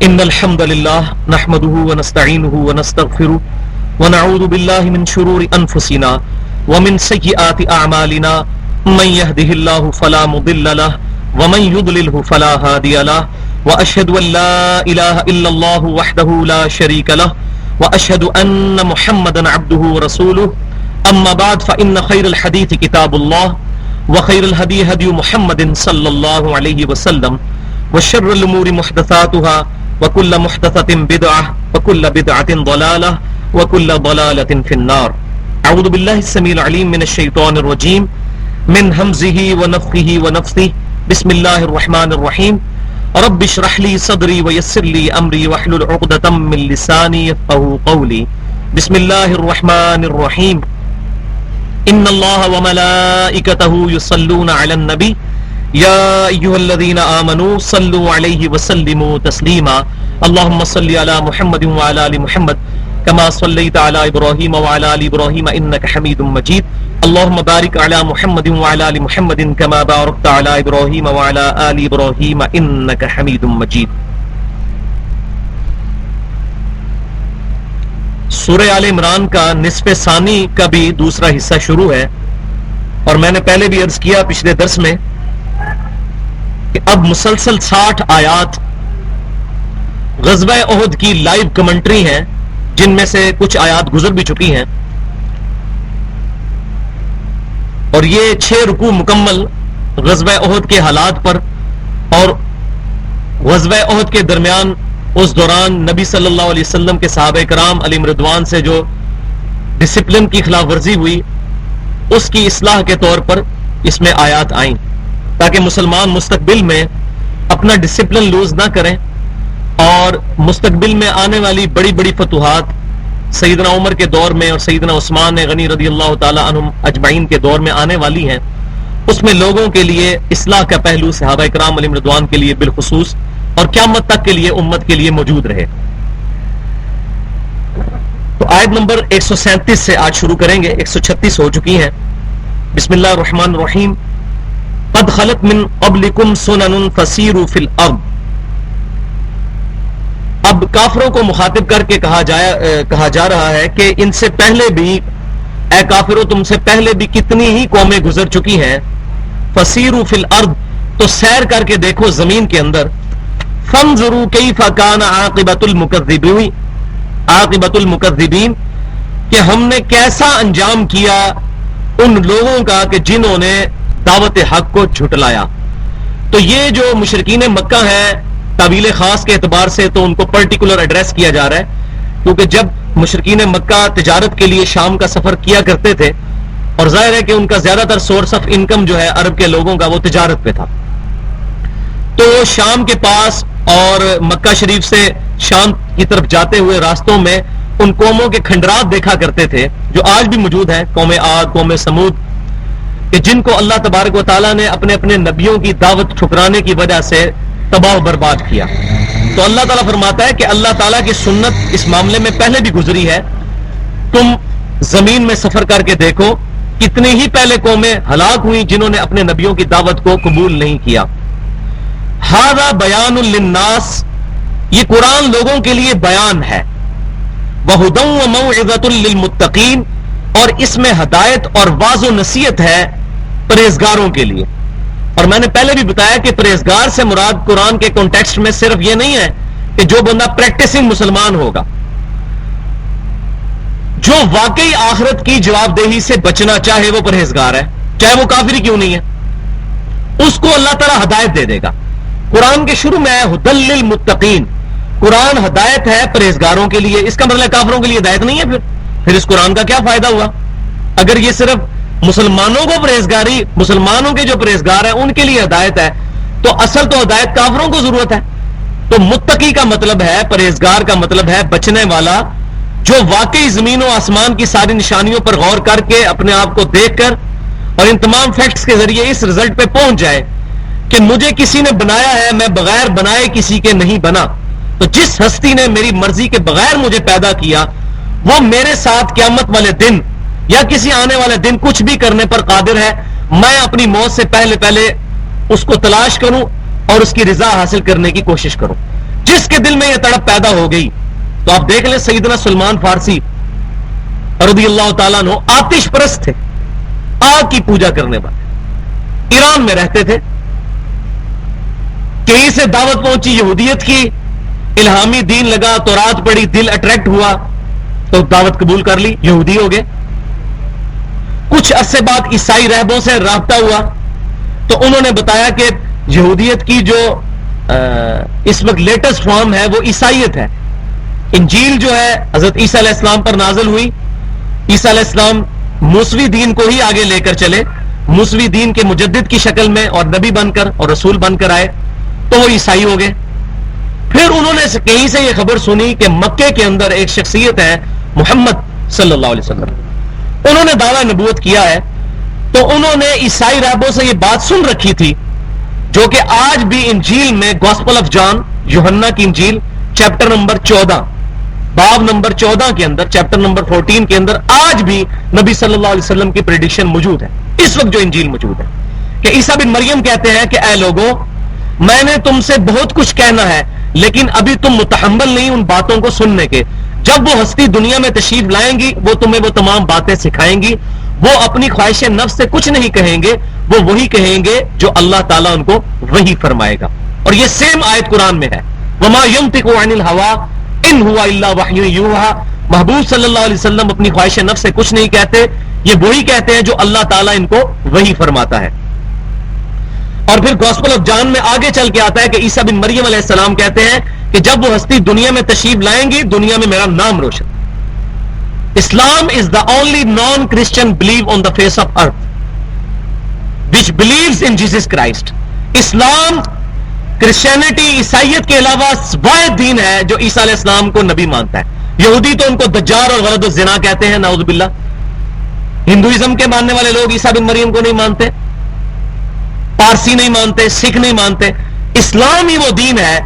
إن الحمد لله نحمده ونستعينه ونستغفره ونعوذ بالله من شرور أنفسنا ومن سيئات أعمالنا من يهده الله فلا مضل له ومن يضلله فلا هادي له وأشهد أن لا إله إلا الله وحده لا شريك له وأشهد أن محمدا عبده ورسوله أما بعد فإن خير الحديث كتاب الله وخير الهدي هدي محمد صلى الله عليه وسلم وشر الأمور محدثاتها وكل محدثة بدعة وكل بدعة ضلالة وكل ضلالة في النار. أعوذ بالله السميع العليم من الشيطان الرجيم من همزه ونفخه ونفثه. بسم الله الرحمن الرحيم. رب اشرح لي صدري ويسر لي أمري واحلل عقدة من لساني يفقهوا قولي. بسم الله الرحمن الرحيم. إن الله وملائكته يصلون على النبي يا أيها الذين آمنوا صلوا عليه وسلموا تسليما. اللهم صل على محمد وعلى آل محمد كما صليت على إبراهيم وعلى آل إبراهيم إنك حميد مجيد. اللهم بارك على محمد وعلى آل محمد كما باركت على إبراهيم وعلى آل إبراهيم إنك حميد مجيد. سورہ آل عمران کا نصف ثانی کا بھی دوسرا حصہ شروع ہے، اور میں نے پہلے بھی عرض کیا پچھلے درس میں کہ اب مسلسل 60 آیات غزوہ احد کی لائیو کمنٹری ہیں، جن میں سے کچھ آیات گزر بھی چکی ہیں، اور یہ 6 رکوع مکمل غزوہ احد کے حالات پر اور غزوہ احد کے درمیان اس دوران نبی صلی اللہ علیہ وسلم کے صحابہ کرام علیہم رضوان سے جو ڈسپلن کی خلاف ورزی ہوئی اس کی اصلاح کے طور پر اس میں آیات آئیں، تاکہ مسلمان مستقبل میں اپنا ڈسپلن لوز نہ کریں، اور مستقبل میں آنے والی بڑی بڑی فتوحات سیدنا عمر کے دور میں اور سیدنا عثمان غنی رضی اللہ تعالی عنہم اجمعین کے دور میں آنے والی ہیں، اس میں لوگوں کے لیے اصلاح کا پہلو صحابہ کرام علیہم رضوان کے لیے بالخصوص اور قیامت تک کے لیے امت کے لیے موجود رہے. تو آیت نمبر 137 سے آج شروع کریں گے. 136 ہو چکی ہیں. بسم اللہ الرحمن الرحیم. قد خلت من قبلکم سنن فسیروا فی الارض. اب کافروں کو مخاطب کر کے کہا جا رہا ہے کہ ان سے پہلے بھی، اے کافروں تم سے پہلے بھی کتنی ہی قومیں گزر چکی ہیں. فسیروا فی الارض، تو سیر کر کے دیکھو زمین کے اندر. فانظروا کیف کان عاقبۃ المکذبین، کہ ہم نے کیسا انجام کیا ان لوگوں کا کہ جنہوں نے دعوت حق کو جھٹلایا. تو یہ جو مشرکین مکہ ہیں تعبیل خاص کے اعتبار سے تو ان کو پرٹیکولر ایڈریس کیا جا رہا ہے، کیونکہ جب مشرکین مکہ تجارت کے لیے شام کا سفر کیا کرتے تھے، اور ظاہر ہے کہ ان کا زیادہ تر سورس آف انکم جو ہے عرب کے لوگوں کا وہ تجارت پہ تھا، تو شام کے پاس اور مکہ شریف سے شام کی طرف جاتے ہوئے راستوں میں ان قوموں کے کھنڈرات دیکھا کرتے تھے جو آج بھی موجود ہیں، قوم عاد، قوم سمود، کہ جن کو اللہ تبارک و تعالیٰ نے اپنے اپنے نبیوں کی دعوت ٹھکرانے کی وجہ سے تباہ و برباد کیا. تو اللہ تعالیٰ فرماتا ہے کہ اللہ تعالیٰ کی سنت اس معاملے میں پہلے بھی گزری ہے. تم زمین میں سفر کر کے دیکھو کتنی ہی پہلے قومیں ہلاک ہوئی جنہوں نے اپنے نبیوں کی دعوت کو قبول نہیں کیا. ھذا بیان للناس، یہ قرآن لوگوں کے لیے بیان ہے. وہدی وموعظۃ للمتقین، اور اس میں ہدایت اور واعظ و نصیحت ہے پرہیزگاروں کے لیے. اور میں نے پہلے بھی بتایا کہ پرہیزگار سے مراد قرآن کے کانٹیکسٹ میں صرف یہ نہیں ہے کہ جو بندہ پریکٹسنگ مسلمان ہوگا، جو واقعی آخرت کی جواب دہی سے بچنا چاہے وہ پرہیزگار ہے، چاہے وہ کافر کیوں نہیں ہے، اس کو اللہ تعالیٰ ہدایت دے دے گا. قرآن کے شروع میں ہے ھدی للمتقین، قرآن ہدایت ہے پرہیزگاروں کے لیے. اس کا مطلب کافروں کے لیے ہدایت نہیں ہے. پھر اس قرآن کا کیا فائدہ ہوا اگر یہ صرف مسلمانوں کو پرہیزگاری، مسلمانوں کے جو پرہیزگار ہیں ان کے لیے ہدایت ہے، تو اصل تو ہدایت کافروں کو ضرورت ہے. تو متقی کا مطلب ہے، پرہیزگار کا مطلب ہے بچنے والا، جو واقعی زمین و آسمان کی ساری نشانیوں پر غور کر کے اپنے آپ کو دیکھ کر اور ان تمام فیکٹس کے ذریعے اس رزلٹ پہ پہنچ جائے کہ مجھے کسی نے بنایا ہے، میں بغیر بنائے کسی کے نہیں بنا. تو جس ہستی نے میری مرضی کے بغیر مجھے پیدا کیا وہ میرے ساتھ قیامت والے دن یا کسی آنے والے دن کچھ بھی کرنے پر قادر ہے. میں اپنی موت سے پہلے اس کو تلاش کروں اور اس کی رضا حاصل کرنے کی کوشش کروں. جس کے دل میں یہ تڑپ پیدا ہو گئی، تو آپ دیکھ لیں سیدنا سلمان فارسی رضی اللہ تعالیٰ عنہ آتش پرست تھے، آگ کی پوجا کرنے والے، ایران میں رہتے تھے، کہیں سے دعوت پہنچی یہودیت کی، الہامی دین لگا، تورات پڑھی، دل اٹریکٹ ہوا تو دعوت قبول کر لی، یہودی ہو گئے۔ کچھ عرصے بعد عیسائی راہبوں سے رابطہ ہوا تو انہوں نے بتایا کہ یہودیت کی جو اس وقت لیٹسٹ فارم ہے وہ عیسائیت ہے۔ انجیل جو ہے حضرت عیسیٰ علیہ السلام پر نازل ہوئی، عیسیٰ علیہ السلام موسوی دین کو ہی آگے لے کر چلے، موسوی دین کے مجدد کی شکل میں اور نبی بن کر اور رسول بن کر آئے، تو وہ عیسائی ہو گئے۔ پھر انہوں نے کہیں سے یہ خبر سنی کہ مکے کے اندر ایک شخصیت ہے محمد صلی اللہ علیہ وسلم، انہوں نے دعویٰ نبوت کیا ہے، تو انہوں نے عیسائی راہبوں سے یہ بات سن رکھی تھی جو کہ آج بھی انجیل میں گوسپل آف جان، یوحنا کی انجیل چیپٹر نمبر 14 باب نمبر 14 کے اندر، چیپٹر نمبر 14 کے اندر آج بھی نبی صلی اللہ علیہ وسلم کی پریڈکشن موجود ہے، اس وقت جو انجیل موجود ہے کہ عیسیٰ بن مریم کہتے ہیں کہ اے لوگوں، میں نے تم سے بہت کچھ کہنا ہے لیکن ابھی تم متحمل نہیں ان باتوں کو سننے کے، جب وہ ہستی دنیا میں تشریف لائیں گی وہ تمہیں وہ تمام باتیں سکھائیں گی، وہ اپنی خواہش نفس سے کچھ نہیں کہیں گے، وہ وہی کہیں گے جو اللہ تعالیٰ ان کو وہی فرمائے گا۔ اور یہ سیم آیت قرآن میں ہے، وما ينطق عن الهوى ان هو الا وحی یوحى، محبوب صلی اللہ علیہ وسلم اپنی خواہش نفس سے کچھ نہیں کہتے، یہ وہی کہتے ہیں جو اللہ تعالیٰ ان کو وہی فرماتا ہے۔ اور پھر گوسپل آف جان میں آگے چل کے آتا ہے کہ عیسیٰ بن مریم علیہ السلام کہتے ہیں کہ جب وہ ہستی دنیا میں تشریف لائیں گی دنیا میں میرا نام Roshan. Islam is the only non Christian believe on the face of earth which believes in Jesus Christ. Islam Christianity عیسائیت کے علاوہ واحد دین ہے جو عیسیٰ علیہ السلام کو نبی مانتا ہے۔ یہودی تو ان کو دجال اور غلط الزنا کہتے ہیں نعوذ باللہ، ہندوازم کے ماننے والے لوگ عیسیٰ بن مریم کو نہیں مانتے، پارسی نہیں مانتے، سکھ نہیں مانتے۔ اسلام ہی وہ دین ہے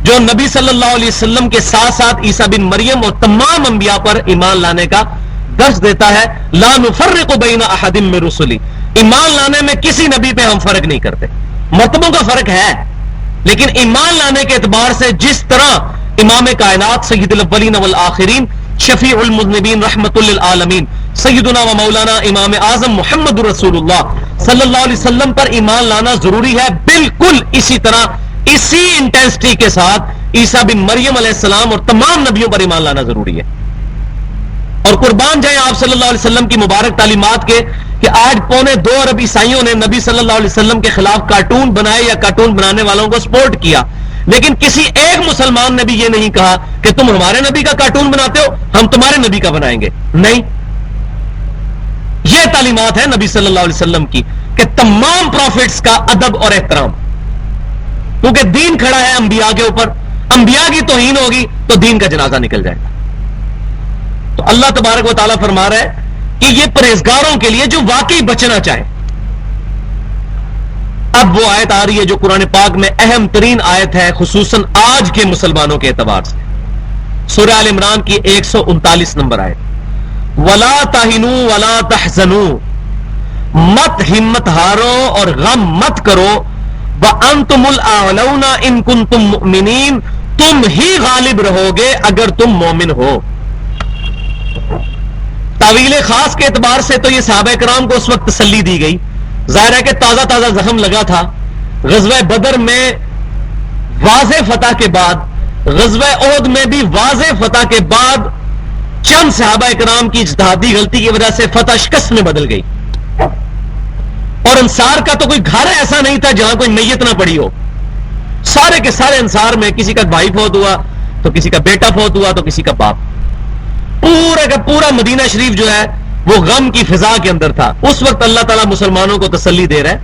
جو نبی صلی اللہ علیہ وسلم کے ساتھ ساتھ عیسیٰ بن مریم اور تمام انبیاء پر ایمان لانے کا درس دیتا ہے۔ لا نفرق بین احد من رسلی، ایمان لانے میں کسی نبی پہ ہم فرق نہیں کرتے، مرتبوں کا فرق ہے لیکن ایمان لانے کے اعتبار سے جس طرح امام کائنات سید الاولین والآخرین شفیع المذنبین رحمت للعالمین سیدنا و مولانا امام اعظم محمد رسول اللہ صلی اللہ علیہ وسلم پر ایمان لانا ضروری ہے، بالکل اسی طرح اسی انٹینسٹی کے ساتھ عیسیٰ بن مریم علیہ السلام اور تمام نبیوں پر ایمان لانا ضروری ہے۔ اور قربان جائیں آپ صلی اللہ علیہ وسلم کی مبارک تعلیمات کے کہ آج 2.25 ارب عیسائیوں نے نبی صلی اللہ علیہ وسلم کے خلاف کارٹون بنائے یا کارٹون بنانے والوں کو سپورٹ کیا، لیکن کسی ایک مسلمان نے بھی یہ نہیں کہا کہ تم ہمارے نبی کا کارٹون بناتے ہو ہم تمہارے نبی کا بنائیں گے، نہیں۔ یہ تعلیمات ہے نبی صلی اللہ علیہ وسلم کی کہ تمام پروفٹس کا ادب اور احترام، کیونکہ دین کھڑا ہے انبیاء کے اوپر، انبیاء کی توہین ہوگی تو دین کا جنازہ نکل جائے گا۔ تو اللہ تبارک و تعالیٰ فرما رہا ہے کہ یہ پرہیزگاروں کے لیے جو واقعی بچنا چاہے۔ اب وہ آیت آ رہی ہے جو قرآن پاک میں اہم ترین آیت ہے خصوصاً آج کے مسلمانوں کے اعتبار سے، سورہ آل عمران کی 139 نمبر آیت، وَلَا تَهِنُوا وَلَا تَحْزَنُوا، مت ہمت ہارو اور غم مت کرو، وَأَنْتُمُ الْأَعْلَوْنَ إِن كُنتُم مُؤْمِنِينَ، تم ہی غالب رہو گے اگر تم مومن ہو۔ تعویل خاص کے اعتبار سے تو یہ صحابہ کرام کو اس وقت تسلی دی گئی، ظاہر ہے کہ تازہ تازہ زخم لگا تھا، غزوہ بدر میں واضح فتح کے بعد، غزوہ احد میں بھی واضح فتح کے بعد چند صحابہ کرام کی اجتہادی غلطی کی وجہ سے فتح شکست میں بدل گئی، اور انصار کا تو کوئی گھر ایسا نہیں تھا جہاں کوئی میت نہ پڑی ہو، سارے کے سارے انصار میں کسی کا بھائی فوت ہوا تو کسی کا بیٹا فوت ہوا تو کسی کا باپ، پورا کا پورا مدینہ شریف جو ہے وہ غم کی فضا کے اندر تھا۔ اس وقت اللہ تعالیٰ مسلمانوں کو تسلی دے رہا ہے،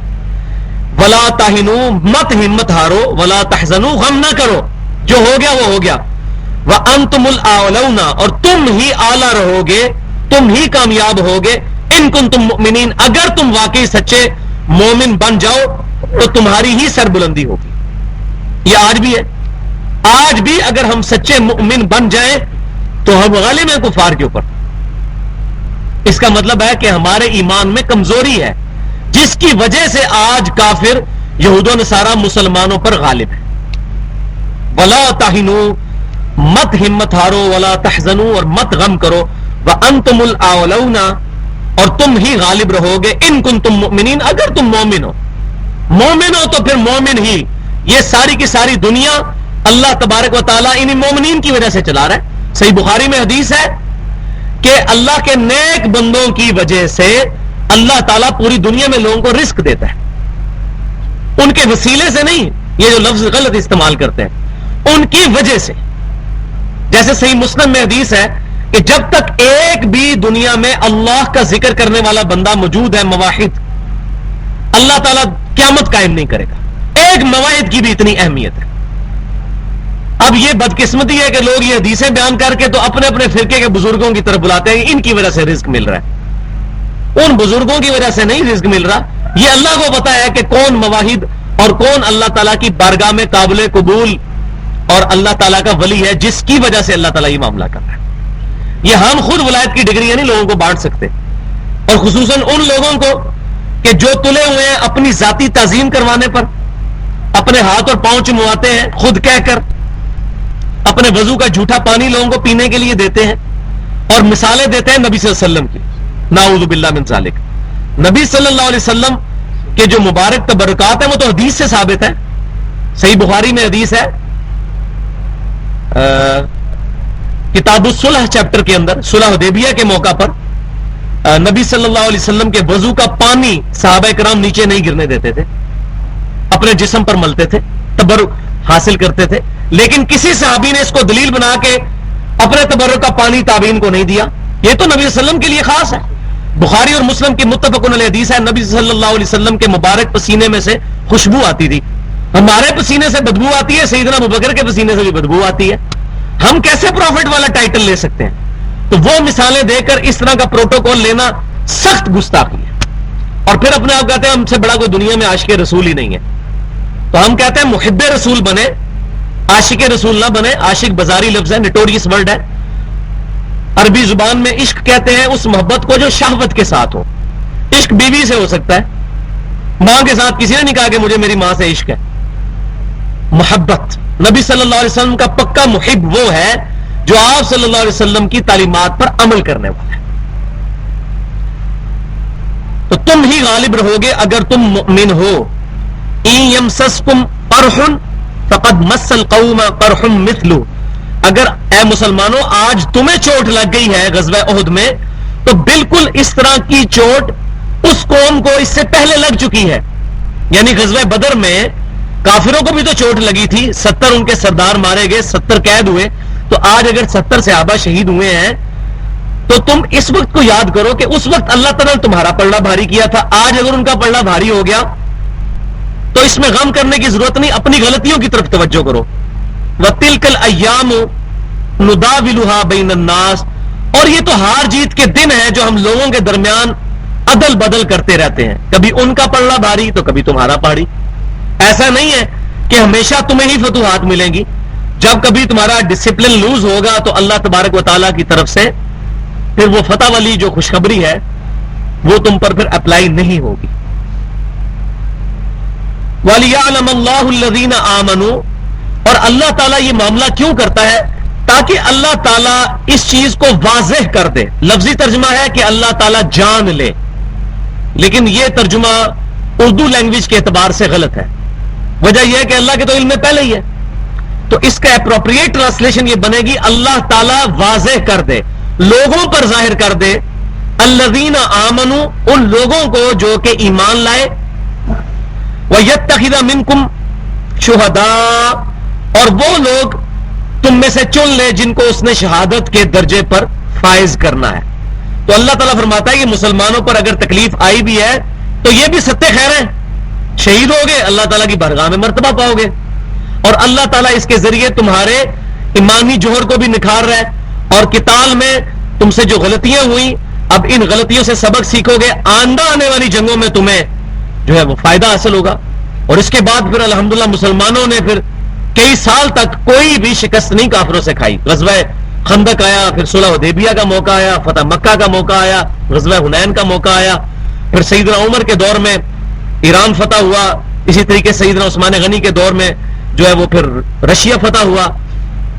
ولا تہنوا، مت ہمت ہارو، ولا تحزنوا، غم نہ کرو، جو ہو گیا وہ ہو گیا، وانتم الاعلون، اور تم ہی اعلیٰ رہو گے، تم ہی کامیاب ہوگے، ان کنتم مؤمنین، اگر تم واقعی سچے مومن بن جاؤ تو تمہاری ہی سربلندی ہوگی۔ یہ آج بھی ہے، آج بھی اگر ہم سچے مؤمن بن جائیں تو ہم غالب ہیں کفار کے اوپر۔ اس کا مطلب ہے کہ ہمارے ایمان میں کمزوری ہے جس کی وجہ سے آج کافر یہود و نصارہ مسلمانوں پر غالب ہے۔ ولا تہنوا، مت ہمت ہارو، ولا تحزنوا، اور مت غم کرو، وانتم الاعلون، اور تم ہی غالب رہو گے، ان کنتم مؤمنین، اگر تم مومن ہو۔ مومن ہو تو پھر مومن ہی، یہ ساری کی ساری دنیا اللہ تبارک و تعالیٰ انہی مومنین کی وجہ سے چلا رہا ہے۔ صحیح بخاری میں حدیث ہے کہ اللہ کے نیک بندوں کی وجہ سے اللہ تعالیٰ پوری دنیا میں لوگوں کو رزق دیتا ہے، ان کے وسیلے سے نہیں، یہ جو لفظ غلط استعمال کرتے ہیں، ان کی وجہ سے۔ جیسے صحیح مسلم میں حدیث ہے کہ جب تک ایک بھی دنیا میں اللہ کا ذکر کرنے والا بندہ موجود ہے، مواحد، اللہ تعالیٰ قیامت قائم نہیں کرے گا۔ ایک مواحد کی بھی اتنی اہمیت ہے۔ اب یہ بدقسمتی ہے کہ لوگ یہ حدیثیں بیان کر کے تو اپنے اپنے فرقے کے بزرگوں کی طرف بلاتے ہیں، ان کی وجہ سے رزق مل رہا ہے۔ ان بزرگوں کی وجہ سے نہیں رزق مل رہا، یہ اللہ کو پتا ہے کہ کون مواحد اور کون اللہ تعالیٰ کی بارگاہ میں قابل قبول اور اللہ تعالیٰ کا ولی ہے، جس کی وجہ سے اللہ تعالیٰ یہ معاملہ کر رہا ہے۔ یہ ہم خود ولایت کی ڈگریاں نہیں لوگوں کو بانٹ سکتے، اور خصوصاً ان لوگوں کو کہ جو تلے ہوئے ہیں اپنی ذاتی تعظیم کروانے پر، اپنے ہاتھ اور پاؤں چمواتے ہیں خود کہہ کر، اپنے وضو کا جھوٹا پانی لوگوں کو پینے کے لیے دیتے ہیں، اور مثالیں دیتے ہیں نبی صلی اللہ علیہ وسلم کی، نعوذ باللہ من ذالک۔ نبی صلی اللہ علیہ وسلم کے جو مبارک تبرکات ہیں وہ تو حدیث سے ثابت ہے۔ صحیح بخاری میں حدیث ہے، کتاب الصلح چیپٹر کے اندر، صلح حدیبیہ کے موقع پر نبی صلی اللہ علیہ وسلم کے وضو کا پانی صحابہ کرام نیچے نہیں گرنے دیتے تھے، اپنے جسم پر ملتے تھے، تبرک حاصل کرتے تھے، لیکن کسی صحابی نے اس کو دلیل بنا کے اپنے تبرک کا پانی تابعین کو نہیں دیا۔ یہ تو نبی صلی اللہ علیہ وسلم کے لیے خاص ہے۔ بخاری اور مسلم کی متفق علیہ حدیث ہے، نبی صلی اللہ علیہ وسلم کے مبارک پسینے میں سے خوشبو آتی تھی۔ ہمارے پسینے سے بدبو آتی ہے، سیدنا ابوبکر کے پسینے سے بھی بدبو آتی ہے، ہم کیسے پروفٹ والا ٹائٹل لے سکتے ہیں؟ تو وہ مثالیں دے کر اس طرح کا پروٹوکول لینا سخت گستاخی ہے، اور پھر اپنے آپ کہتے ہیں ہم سے بڑا کوئی دنیا میں عاشق رسول ہی نہیں ہے۔ تو ہم کہتے ہیں محب رسول بنے، عاشق رسول نہ بنے۔ عاشق بازاری لفظ ہے، نٹوریس ورڈ ہے۔ عربی زبان میں عشق کہتے ہیں اس محبت کو جو شہوت کے ساتھ ہو۔ عشق بیوی سے ہو سکتا ہے، ماں کے ساتھ کسی نے نہیں کہا کہ مجھے میری ماں سے عشق ہے۔ محبت، نبی صلی اللہ علیہ وسلم کا پکا محب وہ ہے جو آپ صلی اللہ علیہ وسلم کی تعلیمات پر عمل کرنے والا ہے۔ تو تم ہی غالب رہو گے اگر تم مؤمن ہو۔ ان یمسسکم قرح فقد مس القوم قرح مثلہ، اگر اے مسلمانوں آج تمہیں چوٹ لگ گئی ہے غزوہ احد میں، تو بالکل اس طرح کی چوٹ اس قوم کو اس سے پہلے لگ چکی ہے۔ یعنی غزوہ بدر میں کافروں کو بھی تو چوٹ لگی تھی، 70 ان کے سردار مارے گئے، 70 قید ہوئے، تو آج اگر 70 صحابہ شہید ہوئے ہیں تو تم اس وقت کو یاد کرو کہ اس وقت اللہ تعالیٰ نے تمہارا پلڑا بھاری کیا تھا، آج اگر ان کا پلڑا بھاری ہو گیا تو اس میں غم کرنے کی ضرورت نہیں، اپنی غلطیوں کی طرف توجہ کرو۔ وَتِلْكَ الْأَيَّامُ نُدَاوِلُهَا بَيْنَ النَّاسِ، اور یہ تو ہار جیت کے دن ہیں جو ہم لوگوں کے درمیان عدل بدل کرتے رہتے ہیں، کبھی ان کا پلڑا بھاری تو کبھی تمہارا بھاری۔ ایسا نہیں ہے کہ ہمیشہ تمہیں ہی فتوحات ملیں گی، جب کبھی تمہارا ڈسپلن لوز ہوگا تو اللہ تبارک و تعالیٰ کی طرف سے پھر وہ فتح والی جو خوشخبری ہے وہ تم پر پھر اپلائی نہیں ہوگی۔ وَلِيَعْلَمَ اللَّهُ الَّذِينَ آمَنُوا، اور اللہ تعالیٰ یہ معاملہ کیوں کرتا ہے؟ تاکہ اللہ تعالیٰ اس چیز کو واضح کر دے۔ لفظی ترجمہ ہے کہ اللہ تعالیٰ جان لے، لیکن یہ ترجمہ اردو لینگویج کے اعتبار سے غلط ہے۔ وجہ یہ ہے کہ اللہ کے تو علم میں پہلے ہی ہے، تو اس کا اپروپریٹ ٹرانسلیشن یہ بنے گی اللہ تعالیٰ واضح کر دے، لوگوں پر ظاہر کر دے، الذین آمنوا، ان لوگوں کو جو کہ ایمان لائے، وَيَتَّخِذَ مِنْكُمْ شُهَدَاءَ، اور وہ لوگ تم میں سے چن لے جن کو اس نے شہادت کے درجے پر فائز کرنا ہے۔ تو اللہ تعالیٰ فرماتا ہے کہ مسلمانوں پر اگر تکلیف آئی بھی ہے تو یہ بھی ستے خیر ہیں، شہید ہوگے اللہ تعالیٰ کی بارگاہ میں مرتبہ پاؤ گے، اور اللہ تعالیٰ اس کے ذریعے تمہارے ایمانی جوہر کو بھی نکھار رہا ہے، اور قتال میں تم سے جو غلطیاں ہوئیں اب ان غلطیوں سے سبق سیکھو گے، آئندہ آنے والی جنگوں میں تمہیں جو ہے وہ فائدہ حاصل ہوگا۔ اور اس کے بعد پھر الحمدللہ مسلمانوں نے پھر کئی سال تک کوئی بھی شکست نہیں کافروں سے کھائی۔ غزوہ خندق آیا، پھر صلح حدیبیہ کا موقع آیا، فتح مکہ کا موقع آیا، غزوہ حنین کا موقع آیا، پھر سیدنا عمر کے دور میں ایران فتح ہوا، اسی طریقے سے سیدنا عثمان غنی کے دور میں جو ہے وہ پھر رشیا فتح ہوا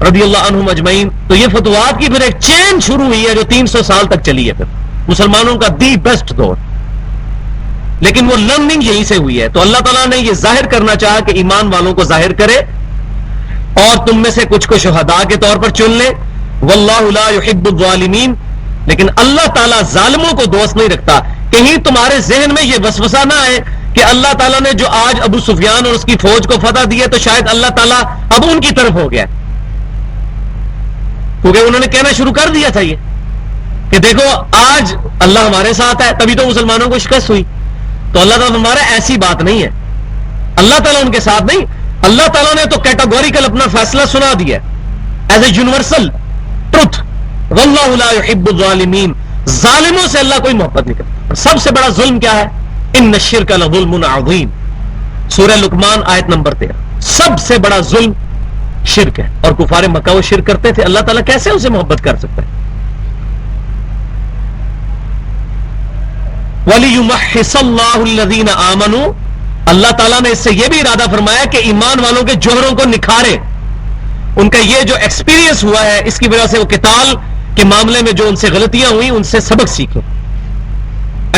رضی اللہ عنہم اجمعین. تو یہ فتوحات کی پھر ایک چین شروع ہوئی ہے جو 300 سال تک چلی ہے پھر مسلمانوں کا دی بیسٹ دور. لیکن وہ لرننگ یہیں سے ہوئی ہے. تو اللہ تعالیٰ نے یہ ظاہر کرنا چاہا کہ ایمان والوں کو ظاہر کرے اور تم میں سے کچھ کو شہداء کے طور پر چن لے. واللہ لا يحب الظالمین. لیکن اللہ تعالیٰ ظالموں کو دوست نہیں رکھتا. کہیں تمہارے ذہن میں یہ وسوسہ نہ آئے کہ اللہ تعالیٰ نے جو آج ابو سفیان اور اس کی فوج کو فتح دی ہے تو شاید اللہ تعالیٰ اب ان کی طرف ہو گیا, کیونکہ انہوں نے کہنا شروع کر دیا تھا یہ کہ دیکھو آج اللہ ہمارے ساتھ ہے تبھی تو مسلمانوں کو شکست ہوئی. تو اللہ تعالیٰ ہمارا ایسی بات نہیں ہے, اللہ تعالیٰ ان کے ساتھ نہیں. اللہ تعالیٰ نے تو کیٹاگوریکل اپنا فیصلہ سنا دیا ایز اے یونیورسل ٹروتھ. واللہ لا يحب الظالمین. ظالموں سے اللہ کوئی محبت نہیں کرتا. اور سب سے بڑا ظلم کیا ہے؟ ان الشرک لظلم عظیم. سورہ لقمان آیت نمبر 13. سب سے بڑا ظلم شرک ہے. اور کفار مکہ وہ شرک کرتے تھے, اللہ تعالیٰ کیسے اسے محبت کر سکتا ہے؟ وَلِيُمَحِّصَ اللَّهُ الَّذِينَ آمَنُوا. اللہ تعالیٰ نے اس سے یہ بھی ارادہ فرمایا کہ ایمان والوں کے جوہروں کو نکھارے. ان کا یہ جو ایکسپیرینس ہوا ہے اس کی وجہ سے وہ قتال کے معاملے میں جو ان سے غلطیاں ہوئی ان سے سبق سیکھیں.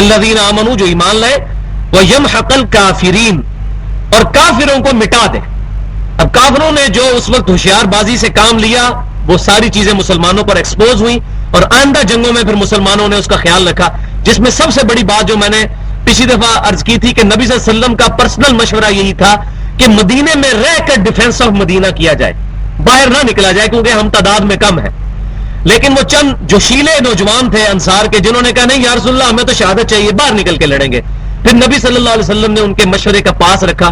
الذین آمنوا, جو ایمان لائے, وَيَمْحَقَ الْكَافِرِينَ, اور کافروں کو مٹا دے. اب کافروں نے جو اس وقت ہوشیار بازی سے کام لیا وہ ساری چیزیں مسلمانوں پر ایکسپوز ہوئی اور آئندہ جنگوں میں پھر مسلمانوں نے اس کا خیال رکھا, جس میں سب سے بڑی بات جو میں نے پچھلی دفعہ عرض کی تھی کہ نبی صلی اللہ علیہ وسلم کا پرسنل مشورہ یہی تھا کہ مدینے میں رہ کر ڈیفینس آف مدینہ کیا جائے, باہر نہ نکلا جائے کیونکہ ہم تعداد میں کم ہیں. لیکن وہ چند جوشیلے نوجوان تھے انصار کے جنہوں نے کہا نہیں یا رسول اللہ ہمیں تو شہادت چاہیے, باہر نکل کے لڑیں گے. پھر نبی صلی اللہ علیہ وسلم نے ان کے مشورے کا پاس رکھا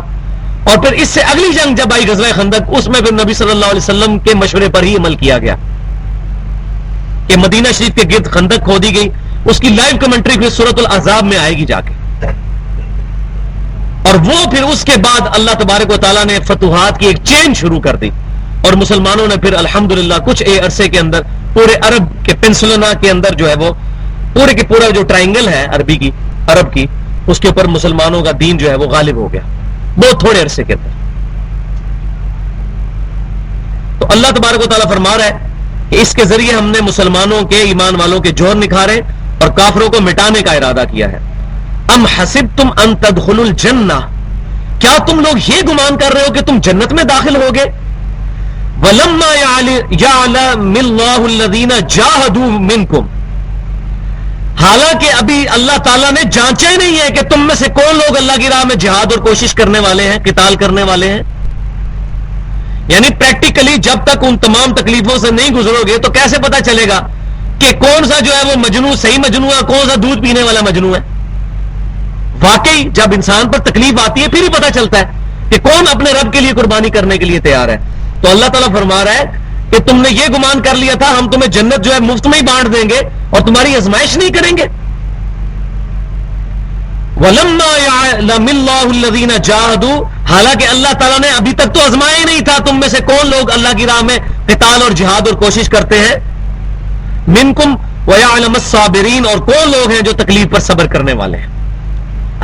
اور پھر اس سے اگلی جنگ جب آئی غزوہ خندق, اس میں پھر نبی صلی اللہ علیہ وسلم کے مشورے پر ہی عمل کیا گیا کہ مدینہ شریف کے گرد خندق کھودی گئی. اس کی لائیو کمنٹری پھر سورۃ الاحزاب میں آئے گی جا کے. اور وہ پھر اس کے بعد اللہ تبارک و تعالیٰ نے فتوحات کی ایک چین شروع کر دی اور مسلمانوں نے پھر الحمدللہ کچھ عرصے کے اندر پورے عرب کے پینسلونا کے اندر جو ہے وہ پورے کے پورا جو ٹرائنگل ہے عربی کی عرب کی اس کے اوپر مسلمانوں کا دین جو ہے وہ غالب ہو گیا بہت تھوڑے عرصے کے اندر. تو اللہ تبارک و تعالیٰ فرما رہا ہے کہ اس کے ذریعے ہم نے مسلمانوں کے ایمان والوں کے جوہر نکھارے اور کافروں کو مٹانے کا ارادہ کیا ہے. ام حسبتم ان تدخلوا الجنہ, کیا تم لوگ یہ گمان کر رہے ہو کہ تم جنت میں داخل ہوگے؟ ولما يعلم الله الذين جاهدوا منكم, حالانکہ ابھی اللہ تعالیٰ نے جانچا ہی نہیں ہے کہ تم میں سے کون لوگ اللہ کی راہ میں جہاد اور کوشش کرنے والے ہیں, قتال کرنے والے ہیں. یعنی پریکٹیکلی جب تک ان تمام تکلیفوں سے نہیں گزرو گے تو کیسے پتا چلے گا کہ کون سا جو ہے وہ مجنو صحیح مجنو ہے, کون سا دودھ پینے والا مجنو ہے. واقعی جب انسان پر تکلیف آتی ہے پھر ہی پتا چلتا ہے کہ کون اپنے رب کے لیے قربانی کرنے کے لیے تیار ہے. تو اللہ تعالیٰ فرما رہا ہے کہ تم نے یہ گمان کر لیا تھا ہم تمہیں جنت جو ہے مفت میں ہی بانٹ دیں گے اور تمہاری آزمائش نہیں کریں گے. وَلَمَّا يَعْلَمِ اللَّهُ الَّذِينَ جَاهَدُوا, حالانکہ اللہ تعالیٰ نے ابھی تک تو آزمایا ہی نہیں تھا تم میں سے کون لوگ اللہ کی راہ میں قتال اور جہاد اور کوشش کرتے ہیں. مِنْكُمْ وَيَعْلَمَ الصَّابِرِينَ, اور کون لوگ ہیں جو تکلیف پر صبر کرنے والے ہیں.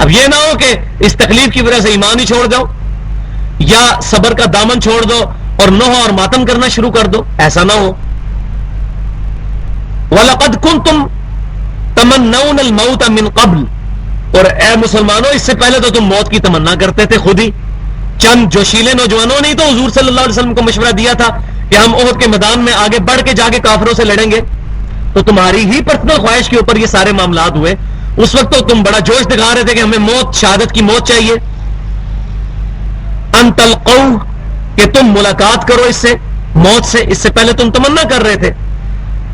اب یہ نہ ہو کہ اس تکلیف کی وجہ سے ایمان ہی چھوڑ دو یا صبر کا دامن چھوڑ دو اور نوح اور ماتم کرنا شروع کر دو, ایسا نہ ہو. وَلَقَدْ كُنْتُمْ تَمَنَّوْنَ الْمَوْتَ مِنْ قَبْلِ, اور اے مسلمانوں اس سے پہلے تو تم موت کی تمنا کرتے تھے خود ہی. چند جوشیلے نوجوانوں نے تو حضور صلی اللہ علیہ وسلم کو مشورہ دیا تھا کہ ہم احد کے میدان میں آگے بڑھ کے جا کے کافروں سے لڑیں گے. تو تمہاری ہی پرسنل خواہش کے اوپر یہ سارے معاملات ہوئے. اس وقت تو تم بڑا جوش دکھا رہے تھے کہ ہمیں موت, شہادت کی موت چاہیے. ان تلقوا, کہ تم ملاقات کرو اس سے موت سے, اس سے پہلے تم تمنا کر رہے تھے.